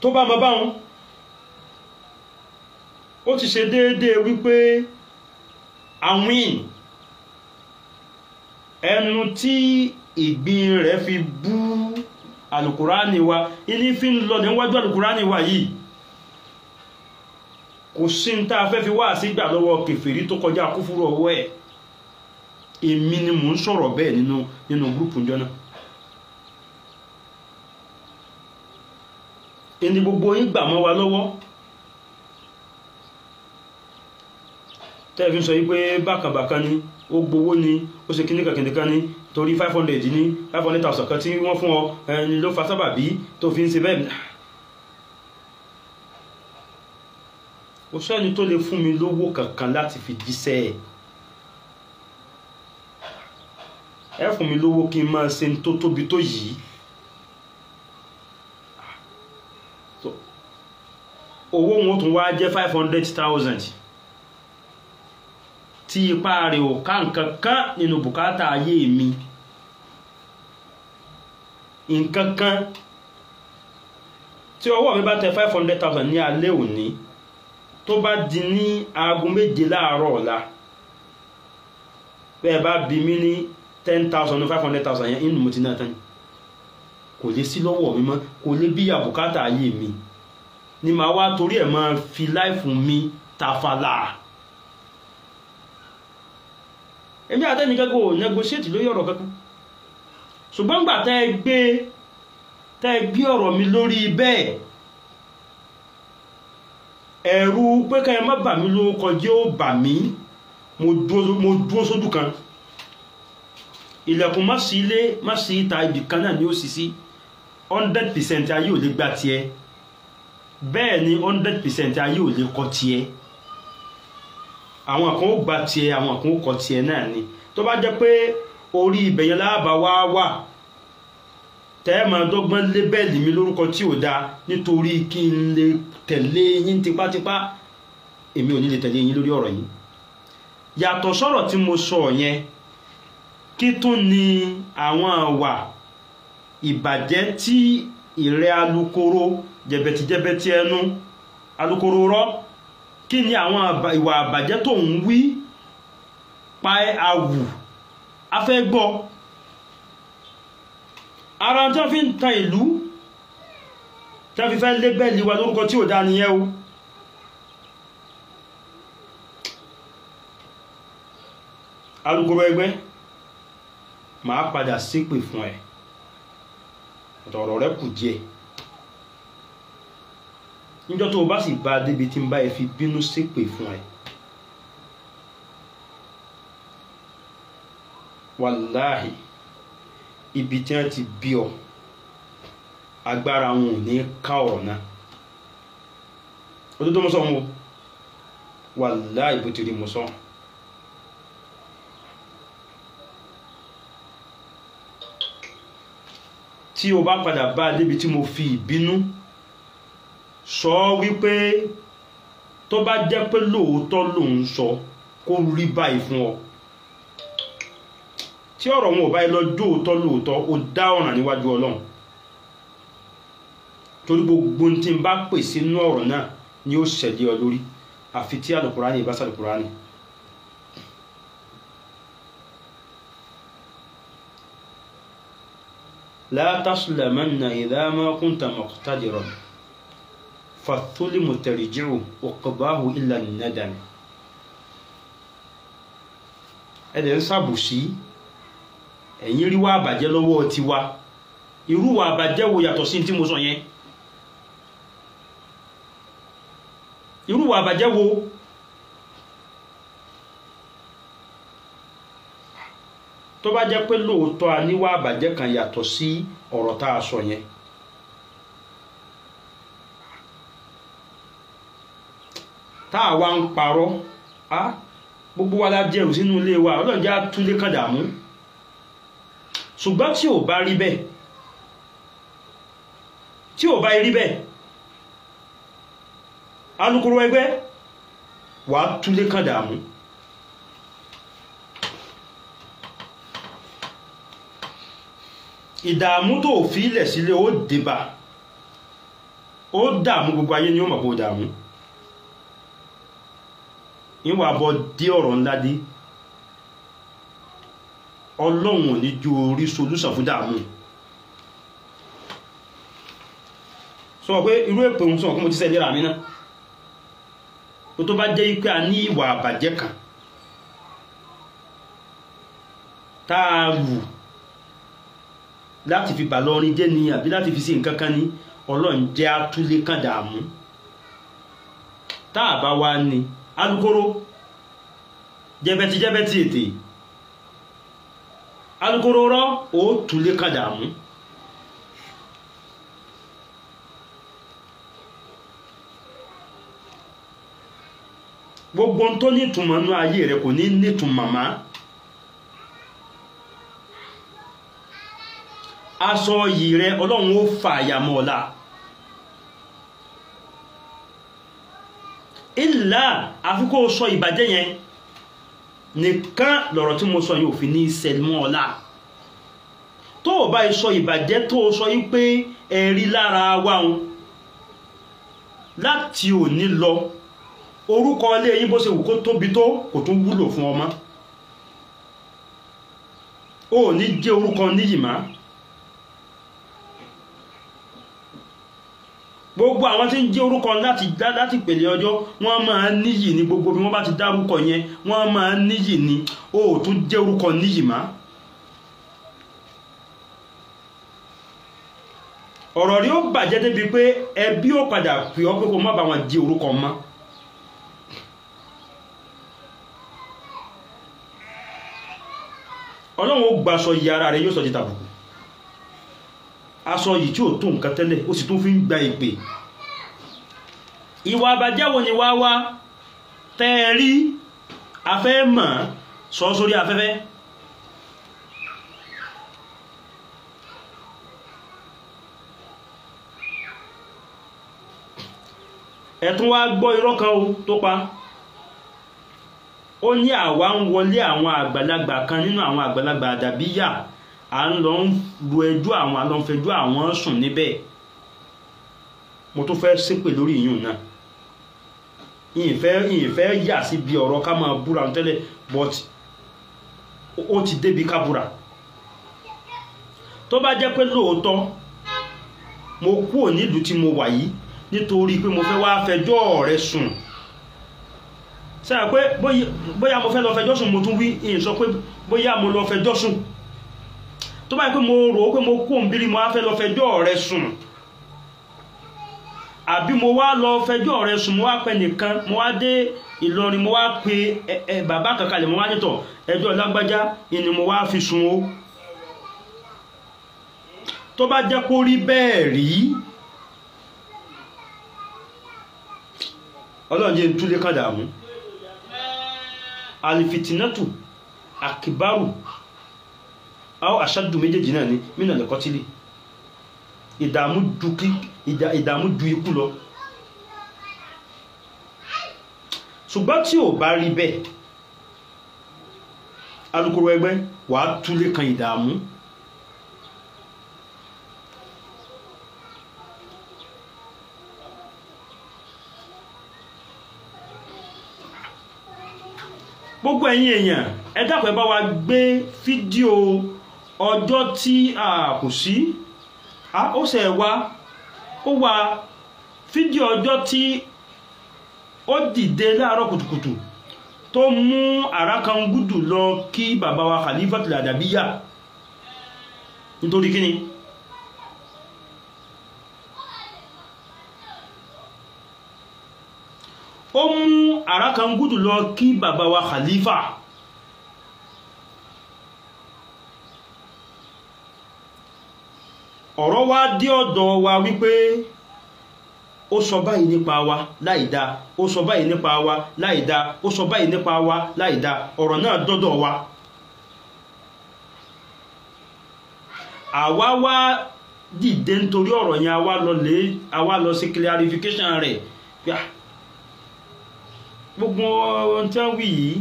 tó bá mọ báwọn, ó ti ṣe déédéé wípé àwìn ẹnu tí ìgbín rẹ̀ fi bú Àlùkùránì wa ilé fi ń lọ níwájú Àlùkùránì wa yìí, kò sí ń tá a fẹ́ fi wá sí gbà lọ́wọ́ kèfèrí tó kọjá kúfúrú ọwọ́ ẹ̀. èmi ni mò ń sọ̀rọ̀ bẹ́ẹ̀ nínú gúrùpù jọ náà. ẹni gbogbo yín gbà mọ́ wa lọ́wọ́ tẹ́ẹ̀fí sọ wípé bákàbàkan ni ó gbowó ni ó ṣe kíníkàkíníkan ni torí 500 ní 500,000 kan tí wọ́n fún ọ ẹni ló fa sábàbí tó fi ń ṣe bẹ́ẹ̀. ó sẹ́ni tó lè fún mi lówó kankan láti fi jíṣẹ́ ẹ fún mi lówó kí n máa ṣe tó tóbi tó yìí. owó wọn tún wá jẹ́ 500,000 tí ipá rẹ̀ ò ká nǹkan kan nínú bùkátà ayé mi. nǹkan kan tí ọwọ́ mi bá tẹ 500,000 ní alẹ́ òní tó bá di ní aago 7 láàárọ̀ ọ̀la bẹ́ẹ̀ bá bí mi ní 10,000 500,000 yẹn inú mo ti náà tán kò lè sí lọ́wọ́ mi mọ́ kò lè bí àbùkátà ayé mi ni màá wá torí ẹ̀ máa fi láìfù mi tàfàlà. èmi àtẹ́ni kẹ́kọ̀ọ́ ò negotiate lórí ọ̀rọ̀ kankan ṣùgbọ́n gbà tẹ́ ẹ gbé ọ̀rọ̀ mi lórí bẹ́ẹ̀ ẹ̀rù pé ká ẹ má bà mí lórúkọ jẹ́ ó bà mí mo dúró sójú kan ilẹ̀kùn má sí ilé má sí ìta ibì kan náà ni ó sì sí 100% ayé ò lè gbà tiẹ̀ bẹ́ẹ̀ ni 100% ayé ò lè kọ̀ tiẹ̀ àwọn kan ó gbà tiẹ̀ àwọn kan ó kọ̀ tiẹ̀ náà ni tó bá jẹ́ pé orí ibẹ̀ yẹn láàbà wà tẹ́ máa dọ́gbọ́n lébẹ́ẹ̀lì mi lórúkọ tí ò dáa nítorí kí n lè tẹ̀lé yín tipátipá èmi ò ní lè tẹ̀lé yín lórí ọ̀rọ̀ yìí yàtọ̀ sọ̀rọ̀ tí mo sọ yẹn kí tún ni àwọn àwà ìbàjẹ́ tí ìrẹ́ alukoro jẹ̀bẹ̀tìjẹ̀bẹ̀tì ẹnu alukoro rọ́ kí ni àwọn ìwà àbàjẹ́ tó ń wí pa awù afẹ́ gbọ́ ara tí wọ́n fi ń ta ìlú tí wọ́n fi fẹ́ lébẹ̀lì wa lórúkọ tí ò dá nìyẹn o alukoro ẹgbẹ́ máa padà ṣépè fún ẹ ọ̀rọ̀ rẹ kù díẹ̀ níjọ́ tó o bá sì bá débi tí ń bá ẹ fi bínú ṣépè fún ẹ wàláhì ibi tí wọ́n ti bí ọ agbára wọn ò ní ká ọ̀rọ̀ náà òdodo mo sọ wọn wàláhì bó ti rí mo sọ tí o bá padà bá débi tí mo fi ìbínú sọ wípé tó bá jẹ́ pé lóòótọ́ lòun sọ kó rí báyìí fún ọ tí ọ̀rọ̀ wọn ò bá lọ jóòótọ́ lóòótọ́ ó dá ọ̀ràn níwájú Ọlọ́run torí gbogbo tí n bá pè sínú ọ̀rọ̀ náà ni ó ṣẹ̀dí ọ lórí àfi tí àlùkùránì ìbá sàlùkùránì la taslamanna idha ma kunta muqtadiran fathulimu tarji'u uqbahu illa an-nadam ẹ̀dẹ̀ ń sàbùsí ẹ̀yin rí wá àbàjẹ́ lọ́wọ́ ti wá irú wà àbàjẹ́ wo yàtọ̀ sí tí mo sọ yẹn irú wà àbàjẹ́ wo tó bá jẹ́ pé lóòótọ́ a níwà àbàjẹ́ kan yàtọ̀ sí ọ̀rọ̀ tá a sọ yẹn tá a wá ń parọ́ gbogbo wa la jẹ́rù sínú ilé wa Ọlọ́run jẹ́ àtúndé kan dààmú ṣùgbọ́n tí ò bá rí bẹ́ẹ̀ alukoro ẹgbẹ́ wà á túlé kan dààmú ìdààmú tó fi ilẹ̀ sílé ó débà ó dààmú gbogbo ayé ni ó mọ̀ pé ó dààmú ìwà bọ́ dé ọ̀rọ̀ ńlá dé Ọlọ́run ò ní ju orí solúsàn fún dààmú sọ pé irú èpè ń sọ kí mo ti sẹ́lẹ̀ rà mí náà tó bá jẹ́ pé a ní ìwà àbàjẹ́ kan tá a wù láti fi bàlọ́rin jẹ́ ni àbí láti fi sí nǹkan kan ní Ọlọ́run jẹ́ àtúlé kan dààmú tá a bá wá ní alukoro jẹ́bẹ́tì ètè alukoro rọ́ ó túlé kan dààmú gbogbo tó ní ìtumọ̀ nínú ayé rẹ̀ kò ní nítumọ̀ mọ́ aṣọ yìí rẹ̀ Ọlọ́run ó fà àyàmọ́ ọ̀la ìlà àfikò sọ ìbàjẹ́ yẹn nìkan lọ̀rọ̀ tí mo sọ yìí ò fi ní sẹlmọ́ ọ̀la tó o bá sọ ìbàjẹ́ tó o sọ yìí pé ẹ̀rí lára wa láti òní lọ orúkọ ilé yín bó ṣe wù kó tóbi tó kò tún wúlò fún ọmọ ó ní jẹ́ orúkọ níyì má gbogbo àwọn tí ń jẹ́ orúkọ láti pèlè ọjọ́ wọ́n máa níyì ní gbogbo bí wọ́n bá ti dárúkọ yẹn wọ́n máa níyì ní ó tún jẹ́ orúkọ níyì má ọ̀rọ̀ rí ó bàjẹ́ débi pé ẹbí ó padà pè ọ́ pé kó má bá wọn jẹ́ orúkọ mọ́ Ọlọ́run ó gbaṣọ yìí ara rẹ̀ yóò sọ di tàbùkù aṣọ yìí tí ò tó nǹkan tẹ́lẹ̀ ó sì tún fi ń gba ìpè ìwà àbàjẹ́ wo ni wá tẹ́ rí afẹ́ mọ̀ sọ sórí afẹ́fẹ́ ẹ̀tún wá gbọ́ irọ́ kan tó pa ó ní àwa ń wọlé àwọn àgbàlagbà kan nínú àwọn àgbàlagbà àdàbíyà à ń lọ ń ru ẹjọ́ àwọn àlọ́fẹjọ́ àwọn sùn níbẹ̀ mo tún fẹ́ ṣépè lórí ìyún náà ìyìnfẹ́ yà sí bí ọ̀rọ̀ ká máa búra tẹ́lẹ̀ but ó ti débi ká búra tó bá jẹ́ pé lóòótọ́ mo kúrò nílùú tí mo wà yìí nítorí pé mo fẹ́ wá fẹjọ́ rẹ sùn sáà pé bóyá mo fẹ́ lọ fẹjọ́ sùn mo tún wí ìyìn sọ pé bóyá mo lọ fẹjọ́ sùn tó bá yẹ pé mo rò ó pé mo kó ń bírí mo wá fẹ́ lọ fẹjọ́ rẹ sùn àbí mo wá lọ fẹjọ́ rẹ sùn mo wá pẹ nìkan mo wá dé Ìlọrin mo wá pe bàbá kankalẹ̀ mo wá nítọ̀ ẹjọ́ lágbájá ni mo wá fi sùn ó tó bá jẹ́ kó rí bẹ́ẹ̀ rí Ọlọ́run jẹ́ túlé kan dàmú alifitinatu akibaru aw ashaddu méjèèjì náà ni mínà lẹ́kọ́ tílé ìdààmú ju ikú lọ ṣùgbọ́n tí ò bá rí bẹ́ẹ̀ alukoro ẹgbẹ́ wà á túlé kan ìdààmú gbogbo ẹ̀yin èèyàn ẹ dákun ẹ bá wa gbé fídíò ọjọ́ tí a kò sí ó ṣe wá fídíò ọjọ́ tí ó dìde láàárọ̀ kùtùkùtù tó mú Àràkangúdù lọ kí bàbá wa Khalifatul Adabiya nítorí kíni ó mú Àràkangúdù lọ kí bàbá wa Khalifa ọ̀rọ̀ wá dé ọ̀dọ̀ wa wípé ó sọ báyìí nípa wa láìdá ó sọ báyìí nípa wa láìdá ó sọ báyìí nípa wa láìdá ọ̀rọ̀ náà dọ́dọ̀ wa àwa wá dìde nítorí ọ̀rọ̀ yẹn àwa lọ sí clarification rẹ̀ gbogbo ohun tí wọ́n wí yìí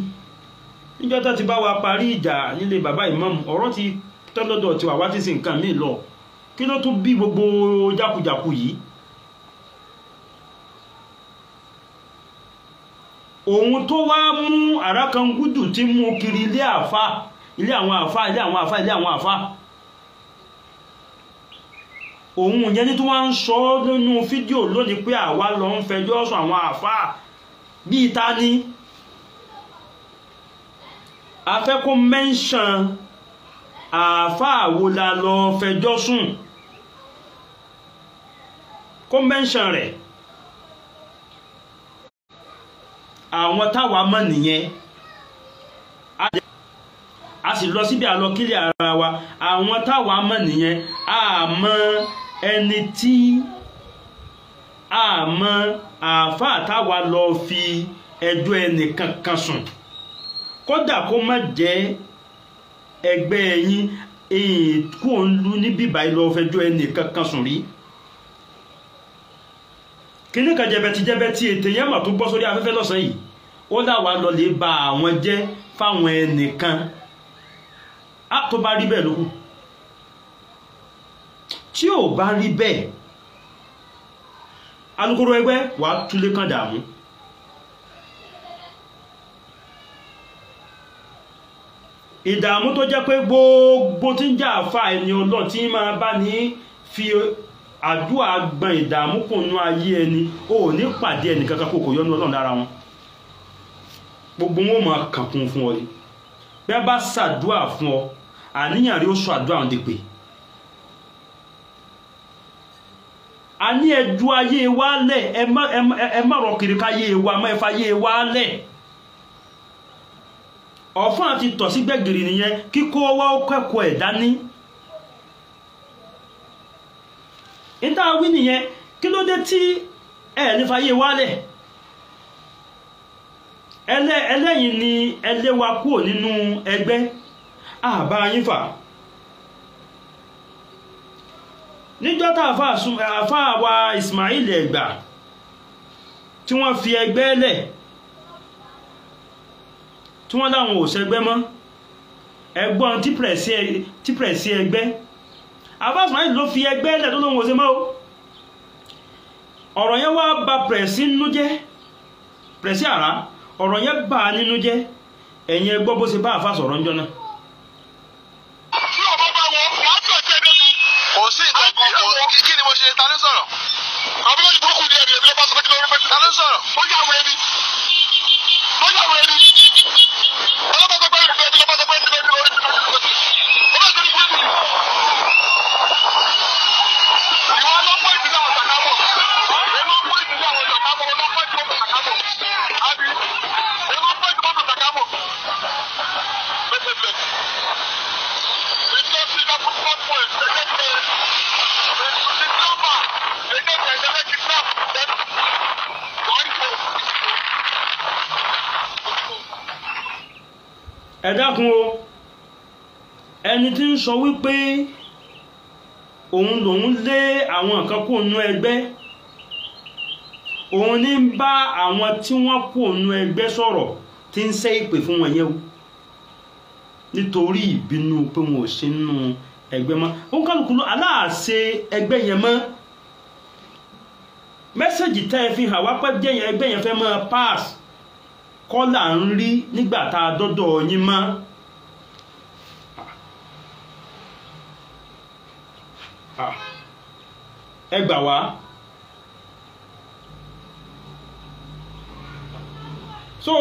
níjọ́ tó ti bá wa parí ìjà nílé bàbá ìmáàmù ọ̀rọ̀ ti tọ́lọ́dọ̀ tí wà ti sin nǹkan míì lọ kí ló tún bí gbogbo jákujàku yìí òun tó wá mú Àràkangúdù tí mú kiri ilé àwọn àfá òun yẹn ní tó wá ń sọ nínú fídíò lónìí pé àwa lọ ń fẹjọ́ sùn àwọn àfá bí ìta ní afẹ́ kó mẹ́ńṣàn àfá wo la lọ fẹjọ́ sùn kó mẹ́ńṣàn rẹ̀ àwọn táwa mọ̀ nìyẹn a sì lọ síbi àlọ́kílẹ̀ ara wa àwọn táwa mọ̀ nìyẹn a mọ̀ ẹni tí a mọ̀ àfáà táwa lọ fi ẹjọ́ ẹnì kankan sùn kódà kó má jẹ́ ẹgbẹ́ yín kó ń lu ní bíbá ìlọ fẹjọ́ ẹnì kankan sùn rí kíní kan jẹbẹtí ètè yẹn mà tó gbọ́ sórí afẹ́fẹ́ lọ́sàn yìí ó dáwà lọ lè ba àwọn jẹ́ fáwọn ẹnìkan á tó bá rí bẹ́ẹ̀ lókù tí ò bá rí bẹ́ẹ̀ alukoro ẹgbẹ́ wà túlé kan dààmú ìdààmú tó jẹ́ pé gbogbo tí ń jà àfà ẹni Ọlọ́run tí máa bá ní fi àdúrà gbọn ìdààmú kùnú ayé ẹni ò ní pàdé ẹni kankan kò yọ́nú Ọlọ́run lára wọn gbogbo wọn máa kànkún fún ọ ni bí wọ́n bá ṣàdúrà fún ọ àníyàn rí ó sọ àdúrà wọn dèpè a ní ẹjú ayé wa lẹ̀ ẹ má rọ kiri káyé wa má ẹ fayé wa lẹ̀ ọ̀fún àti tọ̀ sí gbẹ̀gìrì nìyẹn kíkó wá ó kẹ́kọ̀ọ́ ẹ̀ dání ìta wí nìyẹn kí ló dé tí ẹ ní fayé wa lẹ̀ ẹlẹ́yìn ni ẹlẹ́wà kúrò nínú ẹgbẹ́ àbá yín fà níjọ́ta àfá wa Ismail Ẹ̀gbà tí wọ́n fi ẹgbẹ́ lẹ̀ tí wọ́n láwọn ò ṣẹgbẹ́ mọ́ ẹgbọ́n tí pẹ̀sí ẹgbẹ́ àfá Ismail ló fi ẹgbẹ́ lẹ̀ tó lóhun ò ṣe mọ́ ọ̀rọ̀ yẹn wá bà pẹ̀sí nínú jẹ́ pẹ̀sí àrá ọ̀rọ̀ yẹn bà nínú jẹ́ ẹ̀yin ẹgbọ́ bó ṣe bá àfá sọ̀rọ̀ ń jọ náà kí ni mo ṣe ta ló sọ̀rọ̀ àbúrò ní burúkú ní ẹ̀rí ẹ̀rí ló bá sọ pé kí ló rẹ́pẹ́ ta ló sọ̀rọ̀ ó yà wọ ẹni ọlọ́pàá sọ pé ẹ̀rí ló bá sọ pé ẹ̀rí ló bá sọ pé ẹ̀rí ló bá sọ pé burúkú ni ìwọ ọlọ́pàá ìdílé àwọn ṣàkámọ̀ ọlọ́pàá ìdílé àwọn ṣàkámọ̀ ọlọ́pàá ìdílé àwọn ṣàkámọ̀ àbí ọlọ́pàá ìdílé àwọn ṣàkámọ̀ pẹ́pẹ́pẹ́ ìtọ́sí ìdáfọ́ pọ̀ ẹ dákun o ẹni tí ń sọ wípé òun lòun lé àwọn nǹkan kó nú ẹgbẹ́ òun ní ń bá àwọn tí wọ́n kó nú ẹgbẹ́ sọ̀rọ̀ tí ń ṣẹ́ ìpè fún wọn yẹn o nítorí ìbínú pé wọn ò sí nínú ẹgbẹ́ mọ́ ó ń kálukú aláàṣẹ ẹgbẹ́ yẹn mọ́ mẹ́sẹ̀jì tẹ́ ẹ fi hàn wá pé ẹgbẹ́ yẹn fẹ́ máa pass kọ́là ń rí nígbà tá a dọ́dọ̀ yín mọ́ ẹ gbà wá so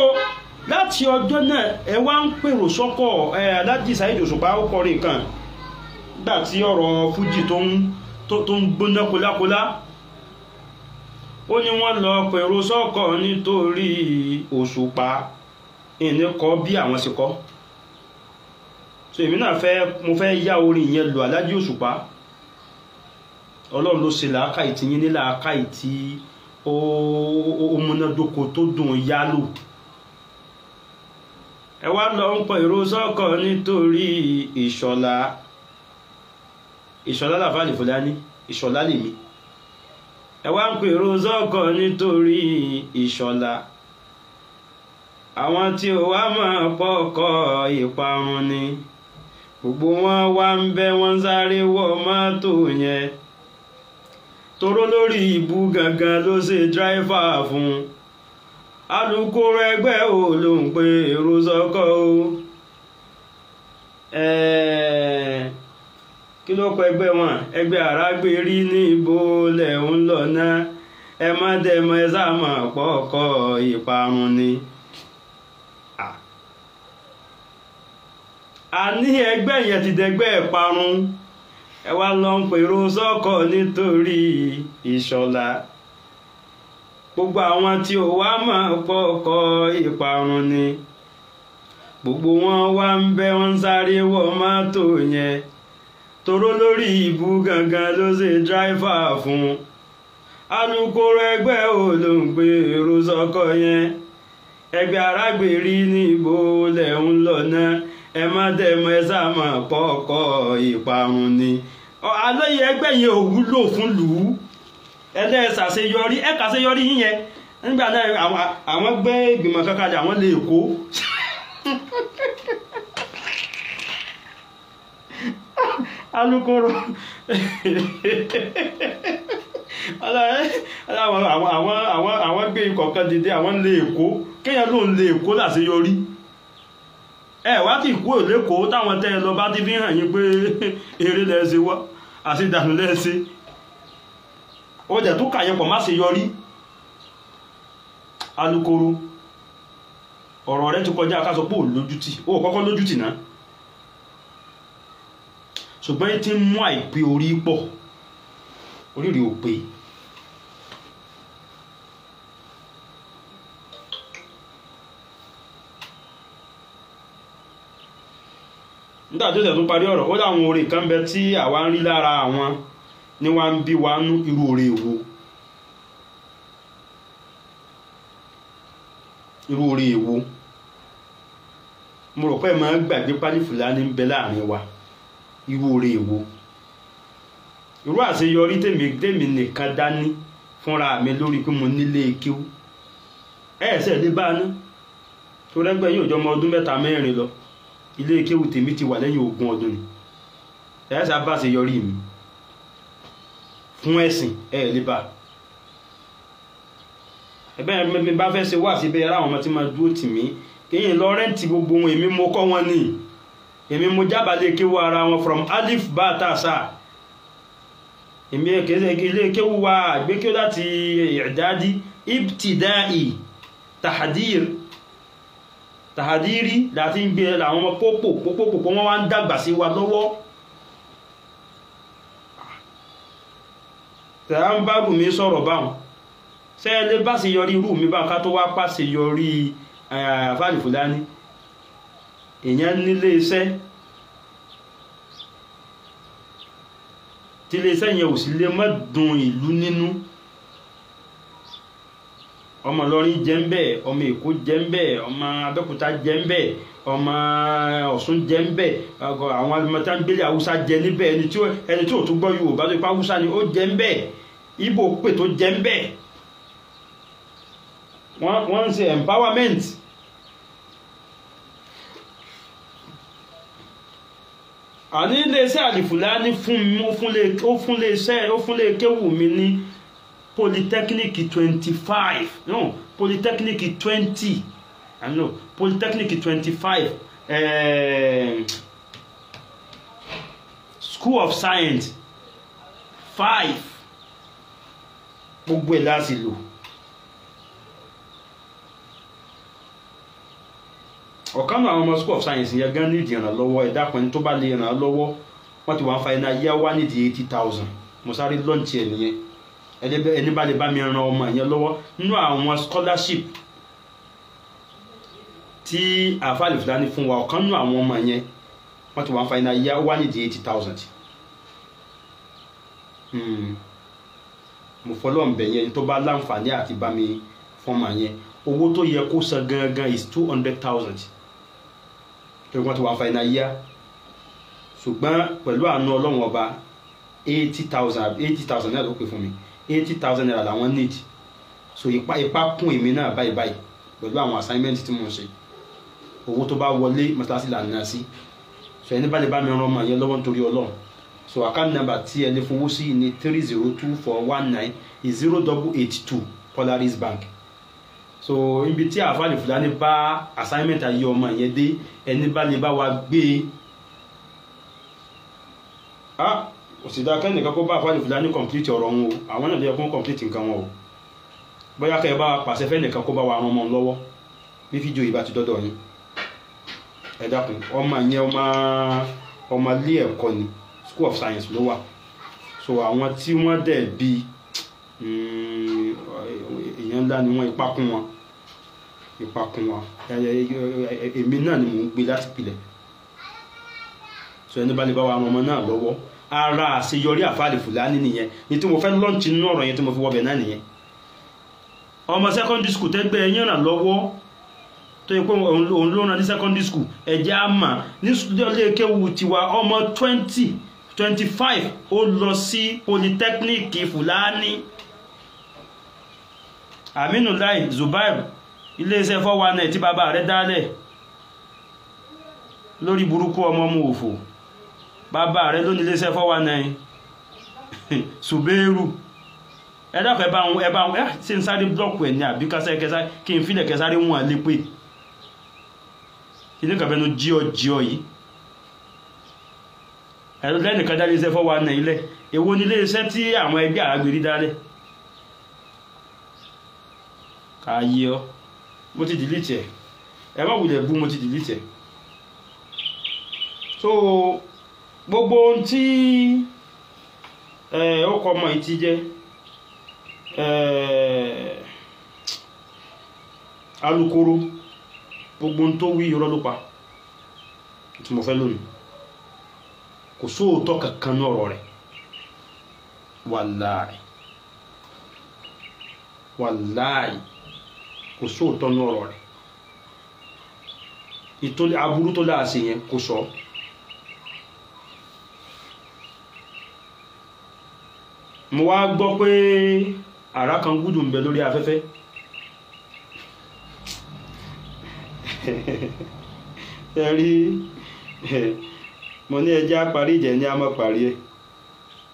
láti ọjọ́ náà ẹ wá ń pèrò sọ́kọ̀ Alhaji Saheed Òṣùpá ó kọrin kan nígbà tí ọ̀rọ̀ fújì tó ń gbóná kólákólá ó ní wọ́n lọ pèrò sọ́kọ̀ nítorí Òṣùpá ìní kọ́ bí àwọn sì kọ́ so èmi náà mo fẹ́ yá orin yẹn lò Alhaji Òṣùpá Ọlọ́run ló ṣe làákàyè tí yín ní làákàyè tí ó múnádóko tó dùn yálò ẹ wá lọ ń pèrò sọ́kọ̀ nítorí Ìṣọ̀lá làfáàlì Fúlàní Ìṣọ̀lá lèmi ẹ wá ń pèrò sọ́kọ̀ nítorí Ìṣọ̀lá àwọn tí ó wá máa pọ̀kọ̀ ìparun ni gbogbo wọn wá ń bẹ wọn sáré wọ mọ́tò yẹn toró lórí ìbú gangan ló ṣe dráìfà fún alukoro ẹgbẹ́ ò ló ń pe èrò sọ́kọ̀ o kí ló kọ ẹgbẹ́ wọn ẹgbẹ́ àrágbérí níbo lẹ̀ ń lọ náà ẹ má dẹ̀mọ́ ẹ sáàmọ̀ pọ̀kọ̀ ìparun ni a ní ẹgbẹ́ yẹn ti dẹgbẹ́ ìparun ẹ wá lọ ń pèrò sọ́kọ̀ nítorí Ìṣọ̀lá gbogbo àwọn tí ó wá mọ̀ pọ̀kọ̀ ìparun ni gbogbo wọn wá ń bẹ wọn sáré wọ mọ́tò yẹn toró lórí ìbú gangan ló ṣe dráìfà fún alukoro ẹgbẹ́ ò ló ń pe èrò sọ́kọ̀ yẹn ẹgbẹ́ àrágbérí níbo lẹ̀ ń lọ náà ẹ má dẹ̀mọ́ ẹ sáàmọ̀ pọ̀kọ̀ ìparun ni alóye ẹgbẹ́ yẹn ò wúlò fún lù ú ẹlẹ́sàṣeyọrí ẹ̀kàṣeyọrí yíyẹn nígbà náà àwọn gbé ìgbìmọ̀ kankan àwọn lè kó alukoro àwọn gbé ikọ̀ kan dìde àwọn lè kó kéèyàn ló ń lè kó láṣeyọrí ẹ wá ti kú òlékòó táwọn tẹ́ ẹ lọ bá ti fi hàn yín pé eré lẹ́ẹ̀ṣẹ̀ wá àti ìdànù lẹ́ẹ̀ṣẹ̀ ó jẹ́ tó kàyẹ pọ̀ má ṣe yọrí alukoro ọ̀rọ̀ rẹ ti kọjá akásọ pé ò lójútì ó kọ́kọ́ lójútì náà ṣùgbọ́n tí ń mú àìpé orí pọ̀ oríire ò pé nígbà tó tẹ̀ tó parí ọ̀rọ̀ ó láwọn oore kan bẹ tí àwa ń rí lára àwọn ní wá ń bí wa nú irú oore èwo irú oore èwo mo rò pé máa ń gbàgbé pálí Fúlàní ń bẹ láàrin wa irú oore èwo irú àṣeyọrí tèmi nìkan dání fúnra mi lórí pé mo nílé kéwú ẹ̀ẹ́sẹ̀ lé bá ná tó rẹ́gbẹ́ yóò jọ ọmọ ọdún 3-4 lọ ilé kéwú tèmi ti wà lẹ́yìn 20 ọdún ni ẹ̀ẹ́sẹ̀ bá ṣe yọrí mi fún ẹ̀sìn ẹ̀ lé bá ẹ̀bẹ́ mi bá fẹ́ ṣe wà síbẹ̀ ara àwọn ọmọ tí máa dúró tì mí kéyìn lọ rẹ́ǹtì gbogbo ohun èmi mo kọ́ wọn ní èmi mo jábàlẹ̀ kéwú ara wọn from alif bá tàṣà èmi ilé kéwú wa àgbékéwú láti ìdádi ibtidai tàhádìrí láti ń gbé àwọn ọmọ pópò wọ́n wá ń dàgbà sí wa lọ́wọ́ tẹ̀rà ń bá rù mí sọ̀rọ̀ báwọn sẹ́ẹ̀lẹ́ bá ṣe yọrí irú mi bá ká tó wá pàṣẹ yọrí àfáàlì Fúlàní èèyàn nílé iṣẹ́ tí ilé iṣẹ́ yẹn ò sí lè má dùn ìlú nínú ọmọ Ìlọrin jẹ́ ń bẹ̀ ọmọ Èkó jẹ́ ń bẹ̀ ọmọ Abẹ́òkúta jẹ́ ń bẹ̀ ọmọ Ọ̀ṣun jẹ́ ń bẹ̀ àwọn ọmọọta ń gbélé Haúsá jẹ́ níbẹ̀ ẹni tí ò tún gbọ́ Yorùbá tó ipá Haúsá ni ó jẹ́ ń bẹ̀ Ìgbò pè tó jẹ́ ń bẹ̀ wọ́n ń ṣe empowerment àní iléeṣẹ́ àlìfùlání fún lè kéwù mi ní polytechnic 25 no polytechnic 20 no polytechnic 25 school of science 5 gbogbo ẹ̀ láti lò ọ̀kan náà àwọn ọmọ school of science yẹn gan nídìí ìrànlọ́wọ́ ẹ̀dàpọ̀ tó bá lè ràn án lọ́wọ́ wọ́n ti wà ń fa iná yá wá nídìí 80,000 mo sáré lọ́ǹtì ẹ̀ nìyẹn ẹni bá lè bá mi ran ọmọ yẹn lọ́wọ́ nínú àwọn scholarship tí àfáàlì Fúlàní fún wa ọ̀kan nínú àwọn ọmọ yẹn wọ́n ti wà ń fa iná yá wá nídìí 80,000 mo fọlọ́ ń bẹ̀ yẹn tó bá láǹfààní àti bá mi fọ́mọ yẹn owó tó yẹ kó san gangan is 200,000 tó wọ́n ti wà ń fa iná yá ṣùgbọ́n pẹ̀lú àánú Ọlọ́run ọba 80,000 náà ló pè fún mi 80,000 naira làwọn need so ipa kún èmi náà báyìí pẹ̀lú àwọn assignment tí mo ń ṣe owó tó bá wọlé mọ́sálásí là ń ná sí so ẹni bá lè bá mi ràn ọmọ yẹn lọ́wọ́ nítorí Ọlọ́run so account number tí ẹ lè fowó sí ní 302419082 Polaris Bank so ibi tí àfáàlì Fúlàní bá assignment ayé ọmọ yẹn dé ẹni bá lè bá wa gbé òsìdá kẹ́nìkan kó bá àfáàlì Fúlàní complete ọ̀rọ̀ wọn o àwọn náà lè yẹ kó complete nǹkan wọn o bóyá kẹ́ ẹ bá pàṣẹ fẹ́nìkan kó bá wa ràn ọmọ lọ́wọ́ bí fídíò yìí bá ti dọ́dọ̀ yín ẹ dákun ọmọ yẹn ọmọ ilé ẹ̀kọ́ ni school of science ló wà so àwọn tí wọ́n dẹ̀ bí èèyàn ńlá ni wọ́n ipa kún wọn èmi náà ni mò ń gbé láti pilẹ̀ so ẹni bá lè bá wa ràn ọmọ náà lọ́wọ́ ara àṣeyọrí àfáàlì Fúlàní nìyẹn ní tí mo fẹ́ lọ́ǹchì nínú ọ̀rọ̀ yẹn tí mo fi wọ́bẹ̀ náà nìyẹn ọmọ secondary school tẹ́gbẹ́ ẹ̀yìn ràn lọ́wọ́ tó yẹ pé òun ló ràn ní secondary school ẹ̀jẹ̀ àmà ní ilé kéwú tiwa ọmọ 25 ó lọ sí polytechnic Fúlàní Aminulai Zubair iléeṣẹ́ 419 tí bàbá rẹ̀ dálẹ̀ lórí burúkú ọmọ mú òfò bàbá rẹ̀ ló ní iléeṣẹ́ 419 Subairu ẹ̀dàkọ̀ ẹbá wọn ṣe ń sáré blọ́ọ̀kù ẹ̀ ní àbí kí n fílẹ̀ kẹsáré wọn lè pé kíní kan fẹ́nu jí ọ yìí ẹ̀rọ lẹ́nìkan dá iléeṣẹ́ 419 ilẹ̀ èwo ni iléeṣẹ́ tí àwọn ẹgbẹ́ àgbèrí dálẹ̀ káyé ọ mo ti delete ẹ̀ ẹ má wulẹ̀ bú mo ti delete ẹ̀ so gbogbo ohun tí ó kọ ọmọ ìtí jẹ́ alukoro gbogbo ohun tó wí irọ́ ló pa tí mo fẹ́ lónìí kò sóòótọ́ kankan ní ọ̀rọ̀ rẹ̀ wàláì kò sóòótọ́ ní ọ̀rọ̀ rẹ̀ ìtòlẹ̀ aburú tó láàṣẹ yẹn kò sọ mo wá gbọ́ pé àrá kan gúdù ń bẹ lórí afẹ́fẹ́ ẹ̀rí mo ní ẹjẹ́ àparí ìjẹ́ ní a mọ́ parí ẹ̀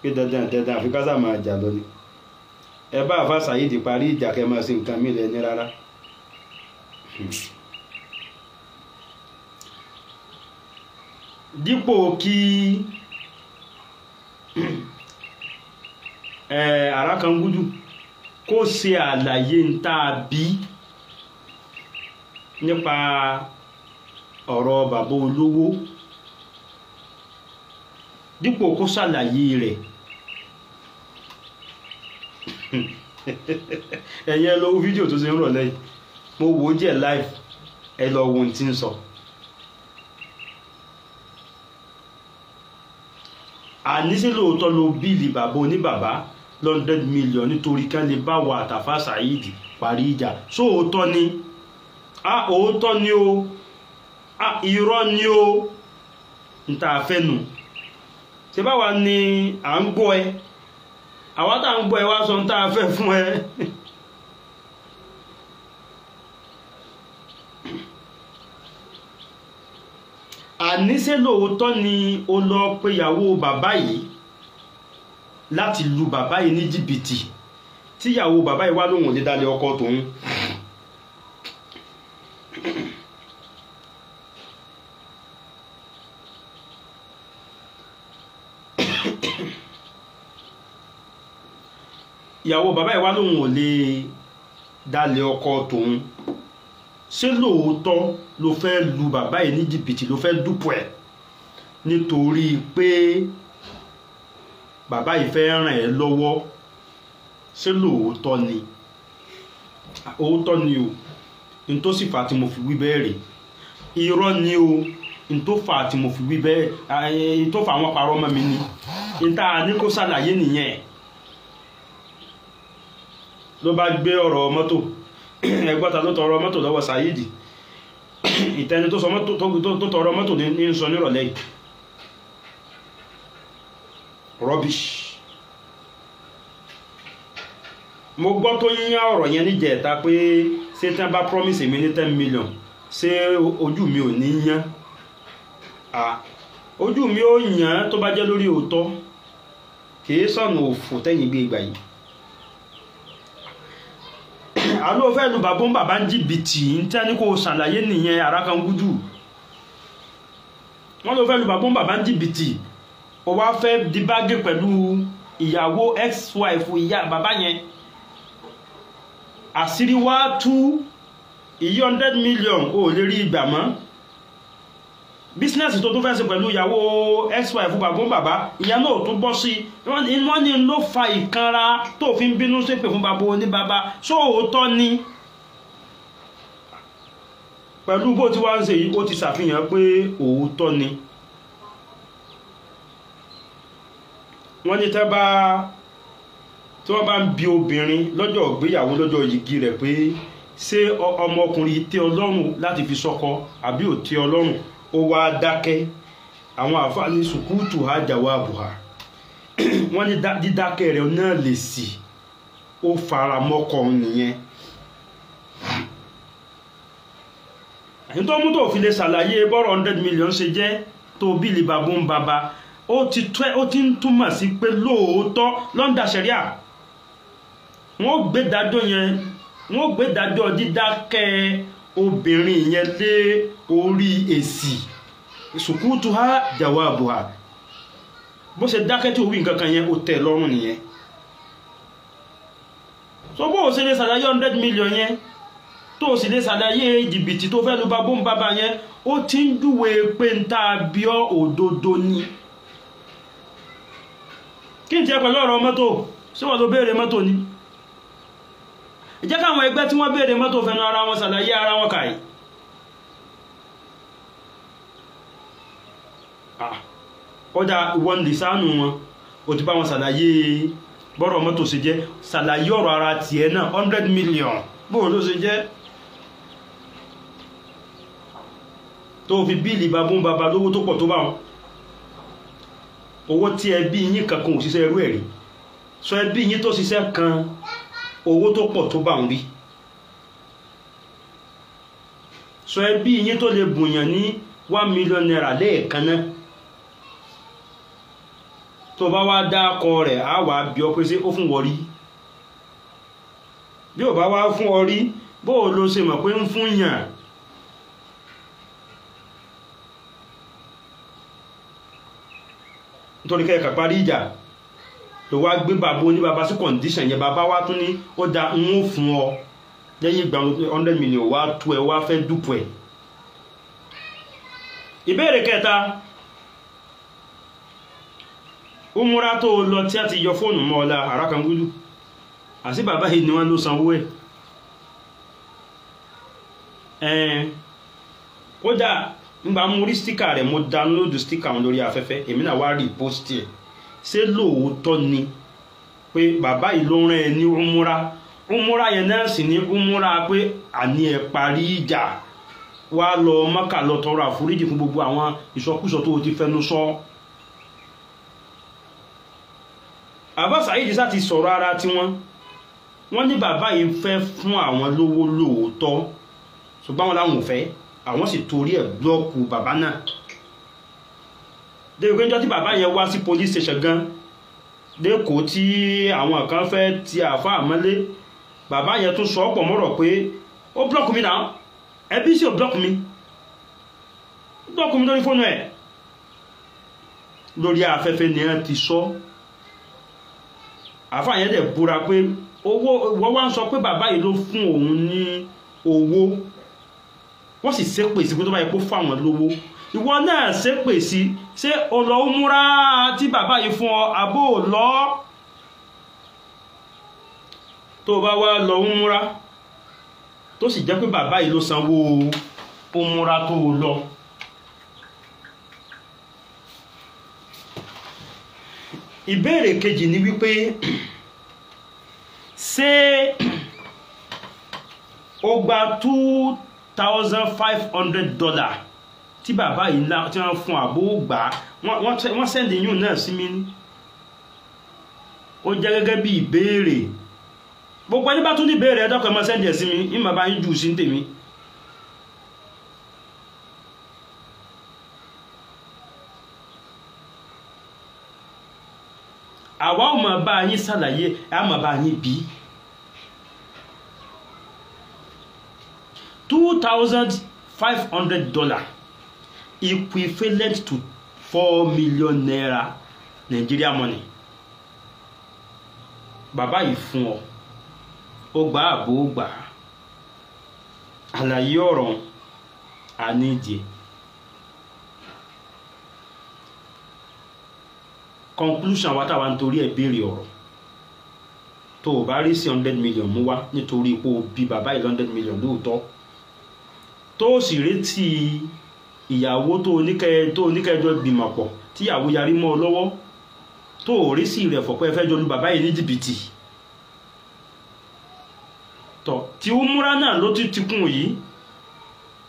pé dandan àfi ká sáà máa jà lọ ni ẹ bá àfà Saidi parí ìjà kẹ́ máa ṣe nǹkan mí lẹ́ni rárá dípò kí Àràkangúdù kó ṣe àlàyé ń tá a bí nípa ọ̀rọ̀ bàbá olówó dípò kó ṣàlàyé rẹ̀ ẹ̀yin ẹ lọ wo fídíò tó ṣe ń rọ̀ lẹ́yìn mo wò ó jẹ́ live ẹ lọ wo ohun tí ń sọ àníṣe lóòótọ́ ló bíìlì bàbá oníbàbá 100 million nítorí kán lè bá wa àtàfà Saidi parí ìjà sóòótọ́ ni òótọ́ ni o irọ́ ni o ń ta àfẹ́nu ṣe báwa ni à ń gbọ́ ẹ àwa tá ń gbọ́ ẹ wá sọ ń tá a fẹ́ fún ẹ àníṣe lóòótọ́ ni ó lọ péyàwó bàbá yìí láti lu bàbá yìí ní jìbìtì tíyàwó bàbá yìí wá lóhùn lè dálé ọkọ tòun ìyàwó bàbá yìí wá lóhùn ò lè dálé ọkọ tòun ṣé lóòótọ́ ló fẹ́ lu bàbá yìí ní jìbìtì ló fẹ́ dúpọ̀ ẹ̀ nítorí pé bàbá yìí fẹ́ ràn ẹ́ lọ́wọ́ ṣé lóòótọ́ ni òótọ́ ni o n tó sì fà tí mo fi wí bẹ́ẹ̀ rè irọ́ ni o n tó fà tí mo fi wí bẹ́ẹ̀ n tó fà wọ́n parọ́ mọ́ mi ni n tá a ní kó ṣàlàyé nìyẹn ló bá gbé ọ̀rọ̀ mọ́tò ẹgbọ́ta ló tọrọ mọ́tò lọ́wọ́ Saidi ìtẹni tó tọrọ mọ́tò ní sọ nírọ̀lẹ́ yìí rubbish mo gbọ́ tó yíyá ọ̀rọ̀ yẹn níjẹ̀ta pé ṣé tí wọ́n bá promise mi ní 10 million ṣé ojú mi ò ní yán ojú mi ó yán tó bá jẹ́ lórí òótọ́ kìí sọ̀nà òfò tẹ́yìn gbé ìgbà yìí àlọ́ fẹ́ lu bàbá ń jìbìtì ń tẹ́ ní kò ṣàlàyé nìyẹn Àràkangúdù wọ́n ló fẹ́ lu bàbá ń jìbìtì ó wá fẹ́ di bágé pẹ̀lú ìyàwó ex-wife ìyá bàbá yẹn àṣírí wá tú 100 million ó lè rí ìgbà mọ́ bísínẹ́sì tó fẹ́ ṣe pẹ̀lú ìyàwó ex-wife bàbá ìyá náà tó bọ́ sí wọ́n ní ló fa ìkanra tó fi ń bínú ṣépè fún bàbá oníbàbá sóòótọ́ ni pẹ̀lú bó ti wá ń ṣe yìí ó ti ṣàfihàn pé òótọ́ ni wọ́n ní tí wọ́n bá ń bi obìnrin lọ́jọ́ ìgbéyàwó lọ́jọ́ yìgì rẹ̀ pé ṣé ọmọkùnrin tẹ́ ọ lọ́rùn láti fi sọ́kọ àbí ò tẹ́ ọ lọ́rùn ó wá dákẹ́ àwọn àfáà ní sùkúùtù àjàwà àbùhà wọ́n ní dídákẹ́ rẹ̀ náà lè sì ó fara mọ́kọ nìyẹn nítorí mú tó fi lè ṣàlàyé bọ́rọ̀ 100 million ṣe jẹ́ tó bílì bàbá ń bàbá ó ti ń túmọ̀ sí pé lóòótọ́ lọ́ndà ṣẹ̀ríà wọ́n gbé dájọ́ yẹn wọ́n gbé dájọ́ dídákẹ́ obìnrin yẹn lé orí èsì sùkútù ha jawabu ha bó ṣe dákẹ́ tí ó wí nǹkan kan yẹn ó tẹ́ lọ́rùn nìyẹn so bó ṣe lè ṣàlàyé 100 million yẹn tó sì lè ṣàlàyé jìbìtì tó fẹ́ ló bá bóun bàbá yẹn ó ti ń júwe pé ń ta bíọ́ òdodo ni kí n tiẹ̀ pẹ̀lú ọ̀rọ̀ mọ́tò ṣé wọ́n ló béèrè mọ́tò ni ìjẹ́ káwọn ẹgbẹ́ tí wọ́n béèrè mọ́tò fẹ́nu ara wọn ṣàlàyé ara wọn kàí kọjá ìwọ̀n lè sáánù wọn ó ti bá wọn ṣàlàyé bọ́rọ̀ mọ́tò ṣe jẹ́ ṣàlàyé ọ̀rọ̀ ara tiẹ̀ náà 100 million bóò ló ṣe jẹ́ tó fi bíìlì babún baba lówó tó pọ̀ tó bá wọn owó tí ẹbí yín kankan ò ṣiṣẹ́ ẹrú ẹ̀rí sọ ẹbí yín tó ṣiṣẹ́ kan owó tó pọ̀ tó bá wọn rí sọ ẹbí yín tó lè bùnyàn ní 1 million naira lẹ́ẹ̀kan náà tó bá wá dákọ rẹ̀ á wà bí ọ pé sí ó fún wọrí bí ò bá wá fún ọ rí bóò ló ṣe mọ̀ pé ń fún yàn nítorí kẹ́ẹ̀kà parí ìjà ló wá gbé bàbá oní bàbá sí condition yẹn bàbá wá tún ní ó dá ń ó fún ọ lẹ́yìn ìgbà 100 million wá tú ẹ wá fẹ́ dúpọ̀ ẹ̀ ìbéèrè kẹta umura tó lọ tí a ti yọ fóònù mọ́ ọlá àrákangúlù àti bàbá yìí ni wọ́n ló sanwó ẹ̀ kódà nígbà mú rí stíkà rẹ̀ mo dánlódù stíkà wọn lórí afẹ́fẹ́ èmi náà wá rí post ẹ̀ ṣé lóòótọ́ ni pé bàbá yìí ló rán ẹ ní umura yẹn náà sì ní umura pé àní ẹ parí ìjà wá lọ Mákà lọ tọrọ àforíjì fún gbogbo àwọn ìsọkúsọ tó ti fẹnu sọ Àbá Saheed sá ti sọ̀rọ̀ ara tí wọ́n ní bàbá yìí fẹ́ fún àwọn lówó lóòótọ́ ṣùgbọ́n wọn láwọn ò fẹ́ àwọn sì torí ẹ̀ blọ́ọ̀kù bàbá náà débi pé níjọ́ tí bàbá yẹn wá sí police station gan lẹ́kọ̀ọ́ tí àwọn kan fẹ́ ti àfa àmọ́lé bàbá yẹn tún sọ ọ̀pọ̀ mọ́rọ̀ pé ó blọ́ọ̀kù mi náà ẹbí sì ò blọ́ọ̀kù mi lórí fóònù ẹ̀ lórí afẹ́fẹ́ ni wọ́n ti sọ àfa yẹn dẹ̀ búra pé owó wọ́n wá ń sọ pé bàbá yìí ló fún òun ní owó wọ́n sì ṣépè sí pé tó bá yẹ kó fáwọn lówó ìwọ náà ṣépè sí ṣé o lọ múra tí bàbá yìí fún ọ àbó lọ tó bá wá lọ múra tó sì jẹ́ pé bàbá yìí ló sanwó ó múra tó lọ ìbéèrè kejì ni wípé ṣé ó gba $2,500 tí bàbá yìí ńlá tí wọ́n fún àbó gbà wọ́n sẹ́ndì yíò náà sí mi ní ó jẹ́ gẹ́gẹ́ bí ìbéèrè gbogbo ẹni bá tún ní ìbéèrè ẹ̀dọ́kọ̀ mọ́ sẹ́ndì ẹ̀ sí mi ní bàbá yìí jù sí tèmi àwa ò máa bá yín ṣàlàyé a máa bá yín bí $2,500 equivalent to 4 million naira Nigeria money bàbá yìí fún ọ ó gbà àbò gbà àlàyé ọ̀rọ̀ àníjẹ conclusion wa táwa nítorí ẹ̀ béèrè ọ̀rọ̀ tó o bá rí sí 100 million mú wá nítorí pé o bí bàbá yìí 100 million lóòótọ́ tó o sì retí ìyàwó tó oníkẹjọ gbìmọ̀ pọ̀ tí ìyàwó yarí mọ́ ọ lọ́wọ́ tó o rí sí rẹ̀ fọ̀pẹ́ fẹ́ jọ lu bàbá yìí ní jìbìtì tọ̀ tí umura náà ló ti kún yìí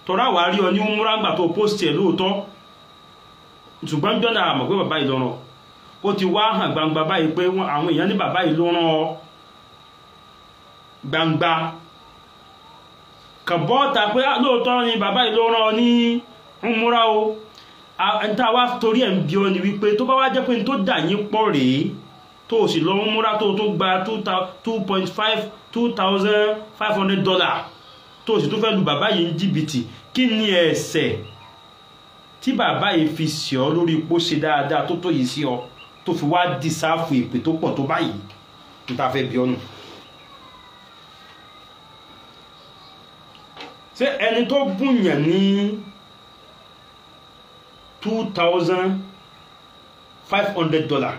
tọ́ra wà rí ọ ní umura gbà tó post ẹ̀ lóòótọ́ ṣùgbọ́n jọ́nà àmọ̀ pé bàbá yìí lọ́rọ̀ ó ti wá hàn gbangba báyìí pé àwọn èèyàn ní bàbá yìí ló rán ọ gbangba kàbọ́ta pé lóòótọ́ ni bàbá yìí ló rán ọ ní umura o ẹ̀ntà wá torí ẹ̀ ń bí ọ ni wípé tó bá wá jẹ́ pé tó dà yín pọ̀ rèé tó sì lọ umura tó gba $2,500 tó sì tún fẹ́ lu bàbá yìí ní jìbìtì kí ni ẹ̀ṣẹ̀ tí bàbá yìí fi sí ọ lórí ipò ṣe dáadáa tó tó yìí sí ọ tó fi wá dì sáàfù ìpè tó pọ̀ tó báyìí ní ta fẹ́ bí ọ́nù. ṣé ẹni tó bùnyàn ní $2,500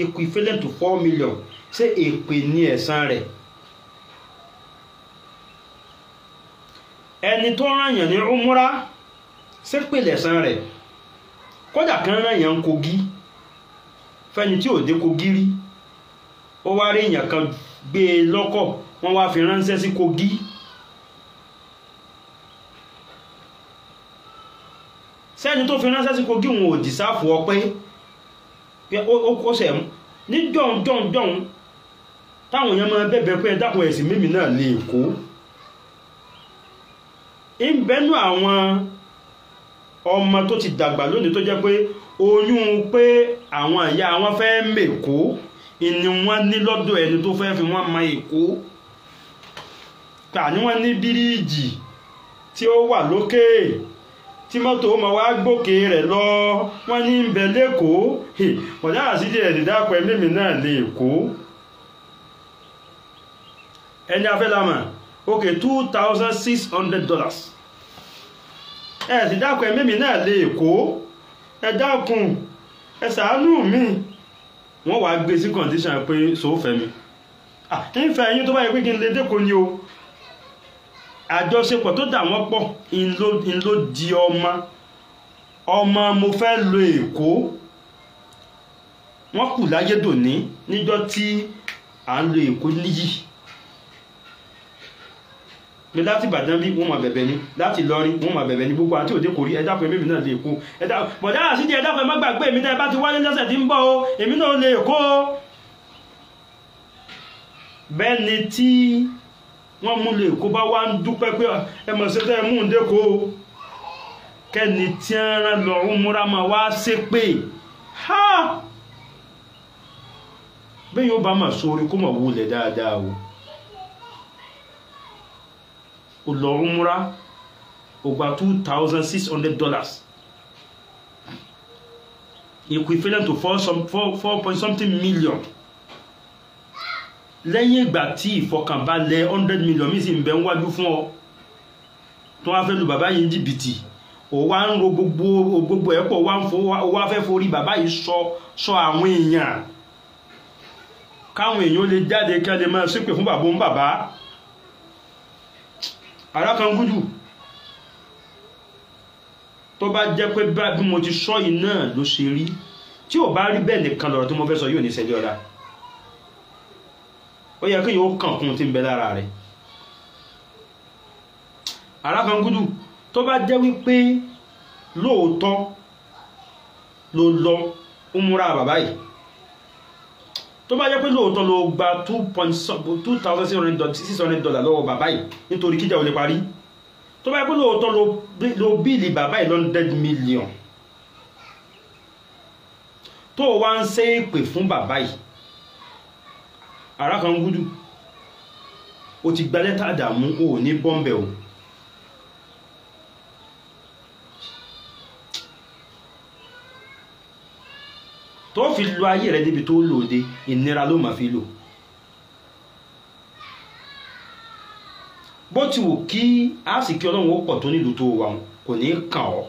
equivalent to 4 million ṣé èpè ní ẹ̀san rẹ̀? ẹni tó rányàn ní umura ṣé pè lẹ̀san rẹ̀? kódà kan rányàn Kogi fẹ́ni tí ò dé Kogi rí ó wá rí èèyàn kan gbé e lọ́kọ̀ wọ́n wá fi ránṣẹ́ sí Kogi sẹ́ni tó fi ránṣẹ́ sí Kogi wọn ò dìsáàfù ọpẹ́ ó sẹ̀ ní jọ̀ǹjọ̀ǹjọ̀ǹ táwọn èèyàn máa bẹ̀bẹ̀ pé dákun ẹ̀sìn mímì náà lè kó ń bẹ́nu àwọn ọmọ tó ti dàgbà lónìí tó jẹ́ pé oyún pé àwọn ìyá wọn fẹ́ mèkó ni wọ́n ní lọ́dọ̀ ẹni tó fẹ́ fi wọ́n ma èkó tà ní wọ́n ní bíríìjì tí ó wà lókè tí mọ́tò ó ma wá gbókè rẹ̀ lọ wọ́n ní ń bẹ lẹ́kọ̀ọ́ pọ̀dá àsídì ẹ̀dìdápẹ́ mímì náà lè kó ẹni afẹ́lámà ok $2,600 ẹ̀dìdápẹ́ mímì náà lè kó ẹ dákun ẹ ṣàánú mi wọ́n wá gbé sí condition pé sófẹ́ mi ń fẹ́ yín tó báyìí pé kí n lè dẹ́kọ̀ ni o àjọṣepọ̀ tó dà wọ́n pọ̀ in ló di ọmọ mo fẹ́ lo Èkó wọ́n kù láyé dòní níjọ́ tí à ń lo Èkó níyì pé láti Ìbàdàn bí wọ́n máa bẹ̀bẹ̀ ni láti Ìlọrin wọ́n máa bẹ̀bẹ̀ ni gbogbo àti òde kò rí ẹ dákun èmi náà lè Èkó bọ̀dá àṣídì ẹ dákun ẹ má gbàgbé èmi náà bá ti wálé lọ́sẹ̀ tí ń bọ̀ o èmi náà lè Èkó bẹ́ẹ̀ ni tí wọ́n mú lè Èkó bá wá ń dúpẹ́ pé ẹmọ̀ sí tẹ́ mú ń dékò kẹ́ni tí ń rán lọ múra ma wá sé pé ha bẹ́ẹ̀ yóò bá mà sórí kó mọ̀ wulẹ̀ dáadáa o lọ múra ó gba $2,600 equivalent to 4 million lẹ́yìn ìgbà tí ìfọkànbalẹ̀ 100 million mi sì ń bẹ ń wájú fún ọ tó wá fẹ́ lu bàbá yìí jìbìtì ó wá ń ro gbogbo ẹ̀pọ̀ ó wá fẹ́ forí bàbá yìí sọ àwọn èèyàn káwọn èèyàn lè jáde kí a lè máa ṣépè fún bàbá ń bàbá arákangúdù tó bá jẹ́ pé bí mo ti sọ yìí náà ló ṣe rí tí ò bá rí bẹ́ẹ̀ nìkan lọ̀rọ̀ tí mo fẹ́ sọ yóò ní ṣẹlẹ̀ ọ̀la ó yẹ kí yóò kàn kún tí ń bẹ lára rẹ̀ arákangúdù tó bá jẹ́ wípé lóòótọ́ ló lọ umura bàbá yìí tó bá jẹ́ pé lóòótọ́ ló gba $2,600 lọ́wọ́ bàbá yìí nítorí kíjà ò lè parí tó bá jẹ́ pé lóòótọ́ ló bíìlì bàbá yìí 100 million tó wá ń ṣe èpè fún bàbá yìí arákangúdù ó ti gba lẹ́tà àdàmú ò ní bọ́m̀bẹ̀ o tó fi lo ayé rẹ̀ débi tó lòdé ìnira ló máa fi lò bó ti wù kí a sì kí Ọlọ́run ó pọ̀ tó nílùú tó wà kò ní kàn ọ́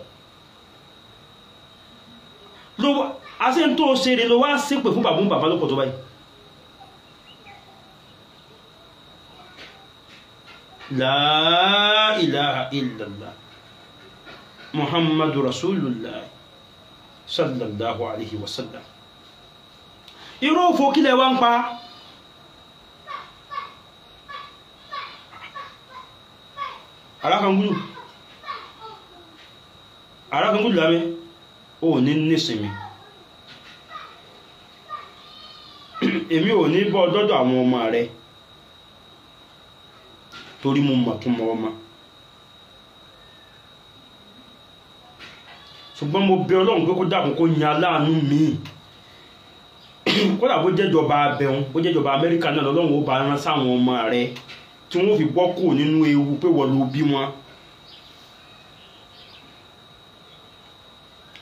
àṣẹ tó ṣe rè ló wá ṣépè fún bàbá ló pọ̀ tó báyìí La ilaha illallah Muhammadu Rasulullah sallallahu alaihi wasallam irú òfò kílẹ̀ wá ń pa arákangúdù lábẹ́ ó ní nísinmi èmi ò ní bọ́ dọ́dọ̀ àwọn ọmọ rẹ̀ torí mo mọ̀ tún mọ́ ọmọ ṣùgbọ́n mo bẹ̀ Ọlọ́run pé kó dákun kó yan aláàánú mi kódà bó jẹ́jọba abẹun bó jẹ́jọba Amẹ́ríkà náà lọ́lọ́run ó bá rán sáwọn ọmọ rẹ̀ tí wọ́n fi bọ́ kò nínú ewu pé wọ́n ló bí wọn.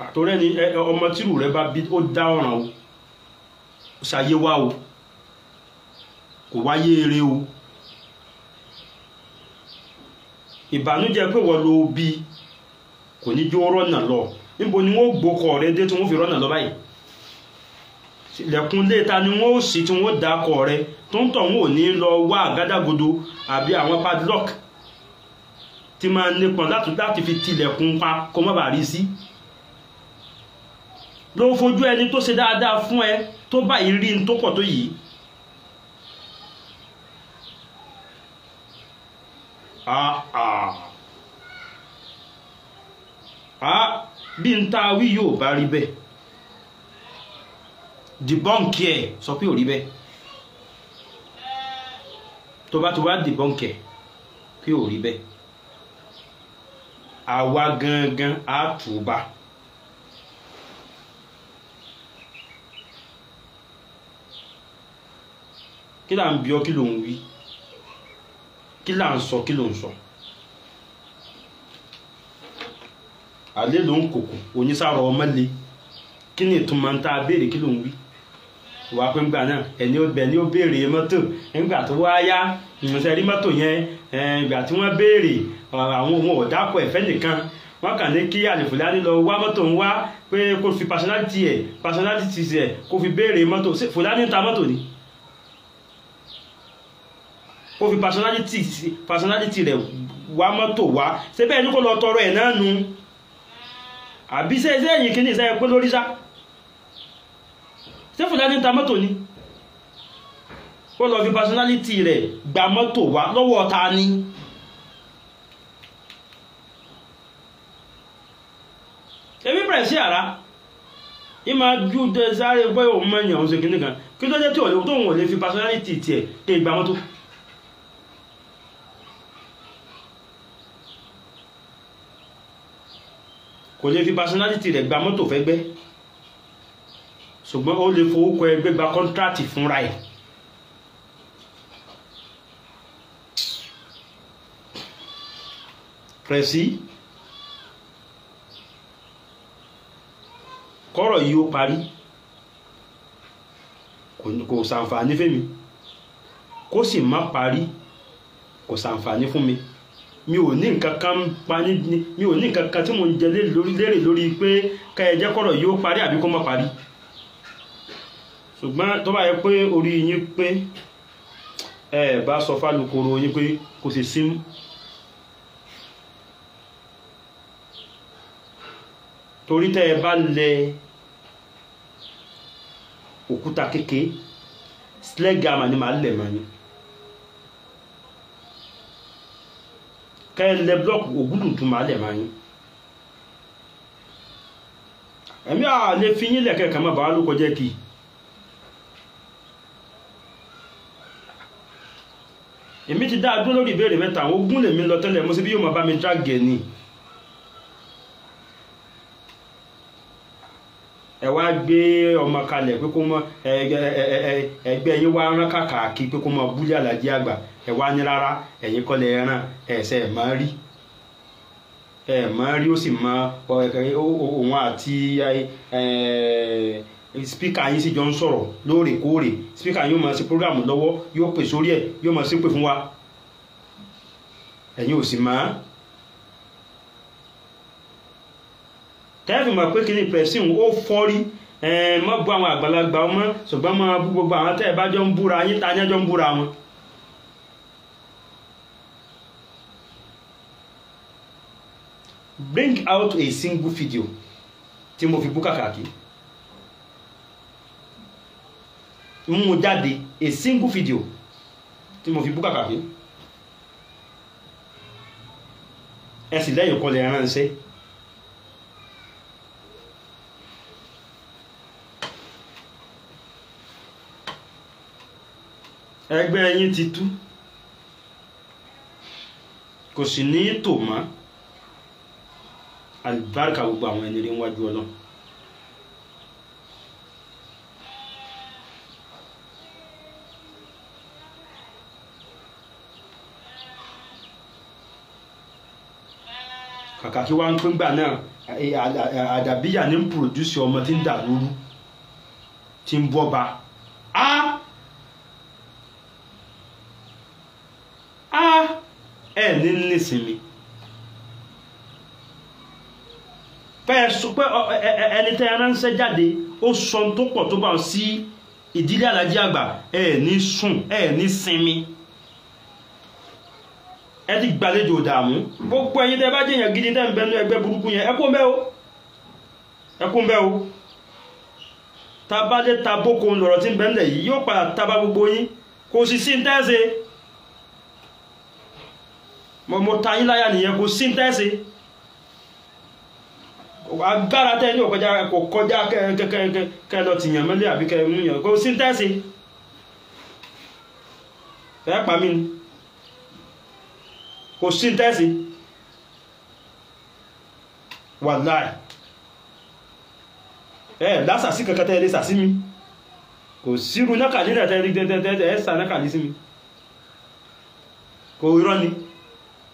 àtọ́rẹ́ ni ọmọ tírù rẹ bá bí ó dá ọ̀ràn o ṣayé wá o kò wáyé eré o ìbànújẹ́ pé wọ́n ló bí kò ní jó rọ́nà lọ níbo ni wọ́n gbókọ̀ rẹ dé tí wọ́n fi rọ́nà lọ báyìí lẹ̀kùn léta ni wọ́n ó sì tí wọ́n dákọ̀ rẹ tó ń tọ̀ wọ́n ò ní lọ wá àgádágodo àbí àwọn padlock tí máa nípọn láti fi tilẹ̀kùn pa kó má bàa rí sí ló fojú ẹni tó ṣe dáadáa fún ẹ tó báyìí rí n tó pọ̀ tó yìí bí n ta wí yóò bá rí bẹ́ẹ̀ dìbọ́ǹkì ẹ̀ sọ pé ò rí bẹ́ẹ̀ tó bá ti wá dìbọ́ǹkì ẹ̀ pé ò rí bẹ́ẹ̀ àwa gangan á túbà kí là ń bí ọ kí ló ń wí kí là ń sọ kí ló ń sọ alẹ́ ló ń kòkò onísàrọ̀ ọmọ le kí ni ìtumọ̀ ń ta béèrè kí ló ń wí wà pé ńgbà náà ẹni ó béèrè mọ́tò nígbà tó wá yá ìrìnsẹ̀ rí mọ́tò yẹn ìgbà tí wọ́n béèrè àwọn ohun ọ̀dàpọ̀ ẹ̀fẹ́ nìkan wọ́n kàn ní kí Alifulani lọ wá mọ́tò ń wá pé kó fi personality ẹ̀ kó fi béèrè mọ́tò Fulani ń ta mọ́tò ni kó fi personality rẹ̀ wá mọ́tò wá ṣé bẹ́ẹ̀ ni kó lọ tọrọ ẹ̀ náà nu àbí ṣe ẹ̀yìn kìíní ìṣẹ́ pé lórí sá ṣé Fulani ń ta mọ́tò ni kó lọ fi personality rẹ̀ gba mọ́tò wá lọ́wọ́ ta ni èmi bẹ̀rẹ̀ sí àrá ìmá jú dẹ sáré bọ́ òun mẹ́yàn òun ṣe kìíní kan kí ló jẹ́ tí òun ò lè fi personality tiẹ̀ ké gba mọ́tò kò lè fi personality rẹ̀ gba mọ́tò fẹ́ gbẹ́ ṣùgbọ́n ó lè fowókọ ẹgbẹ́ gba kọ́ntrátì fúnra ẹ̀ pẹ̀sí kọ́rọ̀ yìí ó parí kò ṣàǹfààní fẹ́mi kó sì má parí kò ṣàǹfààní fún mi mi ò ní nǹkan kan tí mo ń jẹ lérè lórí pé ká ẹ jẹ́ kọ́rọ̀ yìí ó parí àbí kó má parí ṣùgbọ́n tó bá yẹ pé orí yín pé ẹ bá sọ fálukoro yín pé kò sì sí torí tẹ́ ẹ bá lẹ òkúta kéke sledgehammer ni màá lẹ̀ mọ́ yín kẹ́ lẹ blọ́ọ̀kù ògúlùtù màá lẹ̀ mọ́ yín ẹ̀mí à lè fi yín lẹ̀kẹ́ kan mọ́ bàá ló kọjẹ́ kì èmi ti dáa dúró lórí ìbéèrè mẹ́ta àwọn ogún lèmi lọ tẹ́lẹ̀ mo sì bí yóò máa bá mi drágẹ̀ ni ẹ wá gbé ọmọ kalẹ̀ pé kó mọ ẹgbẹ́ yín wá rán kàkàkí pé kó mọ búlẹ̀ Àlàjí àgbà ẹ wá ní rárá ẹ̀yin kọ́lẹ̀ ẹran ẹ̀sẹ̀ ẹ̀ máa rí ó sì mọ òun àti spíkà yín sì jọ ń sọ̀rọ̀ lóòrèkóòrè spíkà yóò máa ṣe prógrámù lọ́wọ́ yóò pè sórí ẹ̀ yóò máa ṣépè fún wa ẹ̀yin ò sì máa tẹ́ẹ̀fì mọ̀ pé kí ní pẹ̀sìn ó fọ́rí mọ́ bú àwọn àgbàlagbà ọmọ ṣùgbọ́n mọ́ bú gbogbo àwọn tẹ́ẹ̀ bá jọ ń búra yín ta ní ẹjọ́ ń búra wọn bring out a single video tí mo fi bú kàkàkí mú jáde a single video tí mo fi bú kàkàkí ẹ sì lẹ́yìn kọlẹ̀ ránṣẹ́ ẹgbẹ́ yín ti tú kò sì ní tò mọ́ àlùbáríkà gbogbo àwọn ẹni rí wájú Ọlọ́run kàkà kí wá ń pín gbà náà àdàbíyà ní ń pòdúsì ọmọ tí ń dà lóru tí ń bọ́ba ẹ̀ ní nísìnyí pé ẹni tẹ́ ránṣẹ́ jáde ó sọ tó pọ̀ tó bá sí ìdílé Alhaji Àgbà ẹ̀ ní sùn ẹ̀ ní sinmi ẹ ti gbàlejò dààmú gbogbo ẹ̀yin tẹ́ bá jẹ́yàn gidi tẹ́ ń bẹnu ẹgbẹ́ burúkú yẹn ẹ kún bẹ́ o tabadé tabókò lọ̀rọ̀ tí ń bẹ́ńdẹ̀ yìí yóò padà taba gbogbo yín kò sì sí ń tẹ́ẹ̀sẹ̀ mo ta yín láyà nìyẹn kò sí ń tẹ́ẹ̀sẹ̀ agbára tẹ́ ní ọ̀kọjá kẹ́lọ ti yàn mẹ́lẹ́ àbí kẹ́ mú yàn kò sí ń tẹ́ẹ̀sẹ̀ ẹ pa mí ni kò sí ń tẹ́ẹ̀sẹ̀ wàláì lásàsí kankan tẹ́ lè sàsí mi kò sírú nákàlí rẹ̀ tẹ́ ẹ̀sà nákàlí sí mi kò irọ́ ni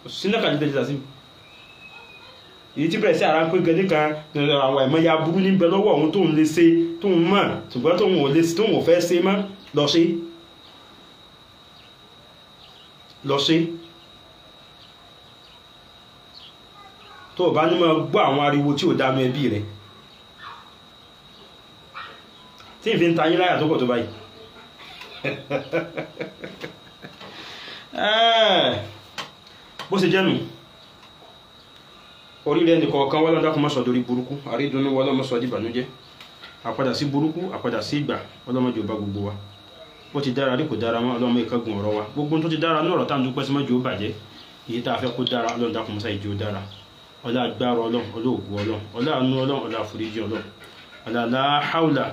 kò sí nákàlí tẹ́ lè sàsí mi èyí tí bẹ̀rẹ̀ sí ara ń pín gẹ́gẹ́ kan àwọn ẹ̀mọ́ ya burú ní bẹ lọ́wọ́ òun tóun lè ṣe tóun mọ̀ ṣùgbọ́n tóun ò fẹ́ ṣe mọ́ lọ ṣe tó o bá ní máa gbọ́ àwọn ariwo tí ò dánú ẹbí rẹ̀ tí ìfi ń ta yín láyà tó pọ̀ tó báyìí bó ṣe jẹ́nu orílẹ̀ nìkọ̀ọ̀kan wọ́n lọ́dá kún mọ́sọ̀ lórí burúkú àrídùnú wọ́n lọ́mọ́sọ̀ dìbànújẹ́ àpadà sí burúkú àpadà sí ìgbà ọlọ́mọdé ọba gbogbo wa ó ti dára rí kò dára mọ́ ọlọ́mọ ìkẹ́gùn ọ̀rọ̀ wa gbogbo tó ti dára ní ọ̀rọ̀ tá à ń dúpẹ́ sí mọ́jọ́ ó bàjẹ́ èyí tá a fẹ́ kó dára ọlọ́dá kún mọ́sá ìjó dára ọlá agbára ọlọ́run olóògùn ọlọ́run ọlá àánú ọlọ́run ọlá àforíjì ọlọ́run ọlá la hawla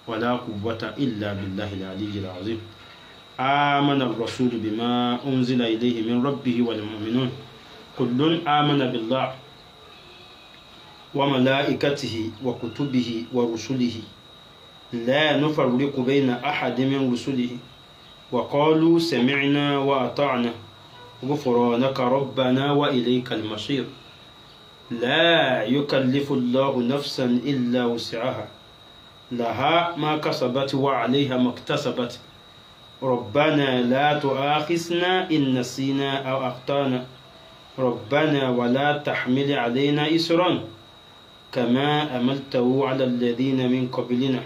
wala quwwata illa billahi al-aliyyil azim amana ar-rasulu bima unzila ilayhi min rabbihi wal mu'minun kullun amana billahi wa malaikatihi wa kutubihi wa rusulihi la nufarriqu bayna ahadin min rusulihi wa qalu sami'na wa ata'na ghufranaka rabbana wa ilaykal masir لا يكلف الله نفسا إلا وسعها لها ما كسبت وعليها ما اكتسبت ربنا لا تؤاخذنا إن نسينا أو أخطأنا ربنا ولا تحمل علينا إسرا كما أملته على الذين من قبلنا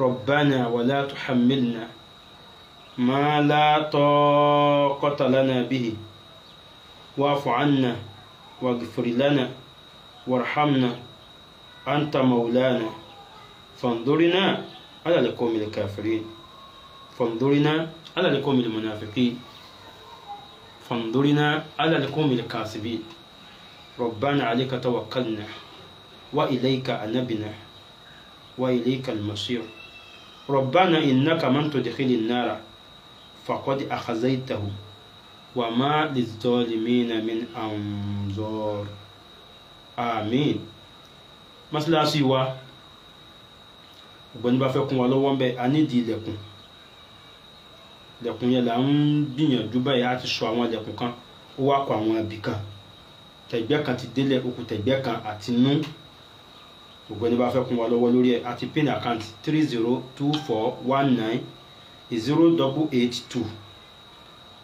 ربنا ولا تحملنا ما لا طاقة لنا به واعف عنا واغفر لنا وارحمنا أنت مولانا فانظرنا على القوم الكافرين فانظرنا على القوم المنافقين فانظرنا على القوم الكاذبين ربنا عليك توكلنا وإليك أنبنا وإليك المصير ربنا إنك من تدخل النار فقد أخزيته وما للظالمين من أنظار آمين mọ́sálásí wa ọ̀gbẹ́ni bá fẹ́ kún wa lọ́wọ́ ń bẹ a nídìí ilẹ̀kùn yẹn là ń gbìyànjú báyìí a ti sọ àwọn ilẹ̀kùn kan ó wá kọ àwọn ibì kan tẹ̀gbẹ́ kan ti délẹ̀ okùn tẹ̀gbẹ́ kan àti nú ọ̀gbẹ́ni bá fẹ́ kún wa lọ́wọ́ lórí ẹ̀ àti pin account 3024190882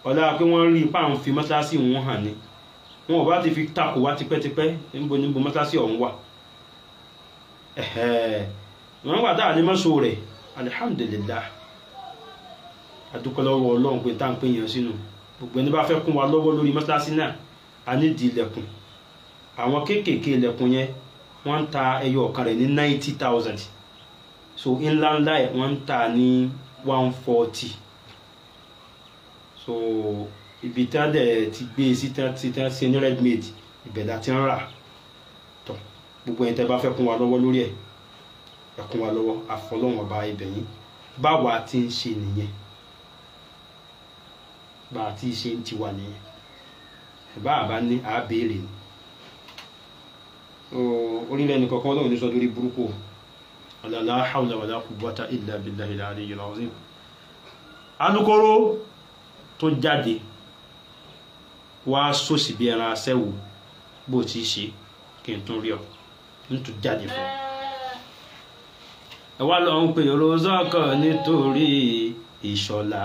ọ̀la pé wọ́n rí ipá àwọn fi mọ́sálásí wọn hàn ní wọn ò bá ti fi takò wá tipẹ́tipẹ́ níbo mọ́sálásí ọ̀hún wà wọ́n wà dáa ní mọ́sọ̀ rẹ̀ alihamdulillah adúkọ́lọ́wọ́ ọlọ́run pé tá ń pè yàn sínú gbogbo ẹni bá fẹ́ kún wa lọ́wọ́ lórí mọ́sálásí náà a nídìí ilẹ̀kùn àwọn kéékèèké ilẹ̀kùn yẹn wọ́n ń ta ẹyọ ọ̀kan rẹ̀ ní 90,000 so ńláńlá ẹ̀ wọ́n ń ta ní 140 so ibi tí a dẹ̀ ti gbé sí tí ní redmade ìbẹ̀dà tí ń rà tọ̀ gbogbo ẹni tẹ́ bá fẹ́ kún wa lọ́wọ́ lórí ẹ̀ ẹ kún wa lọ́wọ́ àfọlọ́wọ́n ọba ibẹ̀ yín báwa ti ń ṣe nìyẹn bá a ti ṣe ń tiwa nìyẹn bá a bá ní àbẹ̀rẹ̀ ni orílẹ̀ nìkan kan lọ́wọ́ ní sọ lórí burúkú la hawla wala quwwata illa billahi al-aliyyil azim alukoro tó jáde wá sósì bí ẹran aṣẹ́wò bó ti ṣe kí n tún rí ọ n tún jáde fún ẹ wá lọ ń pèrò sọ́kọ̀ nítorí ìṣọ̀lá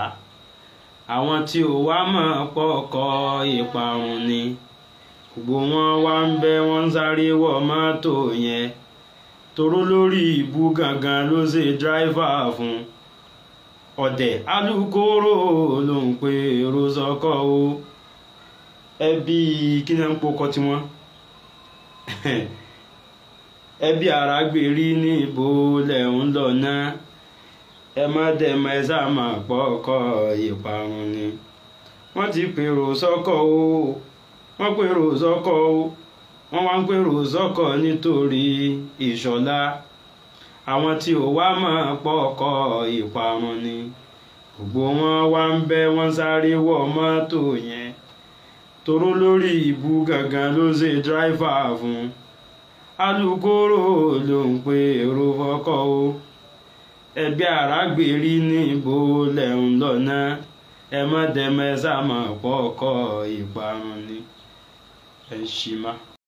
àwọn tí ò wá mọ̀ pọ̀kọ́ ìparun ni gbogbo wọn wá ń bẹ wọn ń sáré wọ mọ́tò yẹn toró lórí ìbú gangan ló ṣe dráìvà fún ọ̀dẹ̀ alukóró ló ń pèrò sọ́kọ̀ o ẹbí kí ni à ń pokọ tiwọn ẹbí Àràgbèrí níbo lẹ̀ ń lọ náà ẹ má dẹ̀mọ́ ẹ sá máa pọ̀kọ́ ìparun ni wọ́n ti pèrò sọ́kọ̀ o wọ́n pèrò sọ́kọ̀ o wọ́n wá ń pèrò sọ́kọ̀ nítorí ìṣọ̀lá àwọn tí ò wá máa pọ̀kọ́ ìparun ni gbogbo wọn wá ń bẹ wọn sáré wọ mọ́tò yẹn toró lórí ìbú gangan ló ṣe dráìvà fún alukóró ló ń pèrò fọ́kọ̀ o ẹbí Àràgbèrí níbo lẹ̀ ń lọ náà ẹ má dẹ̀mọ́ ẹ sá máa pọ̀kọ́ ìparun ni ẹ ṣì má.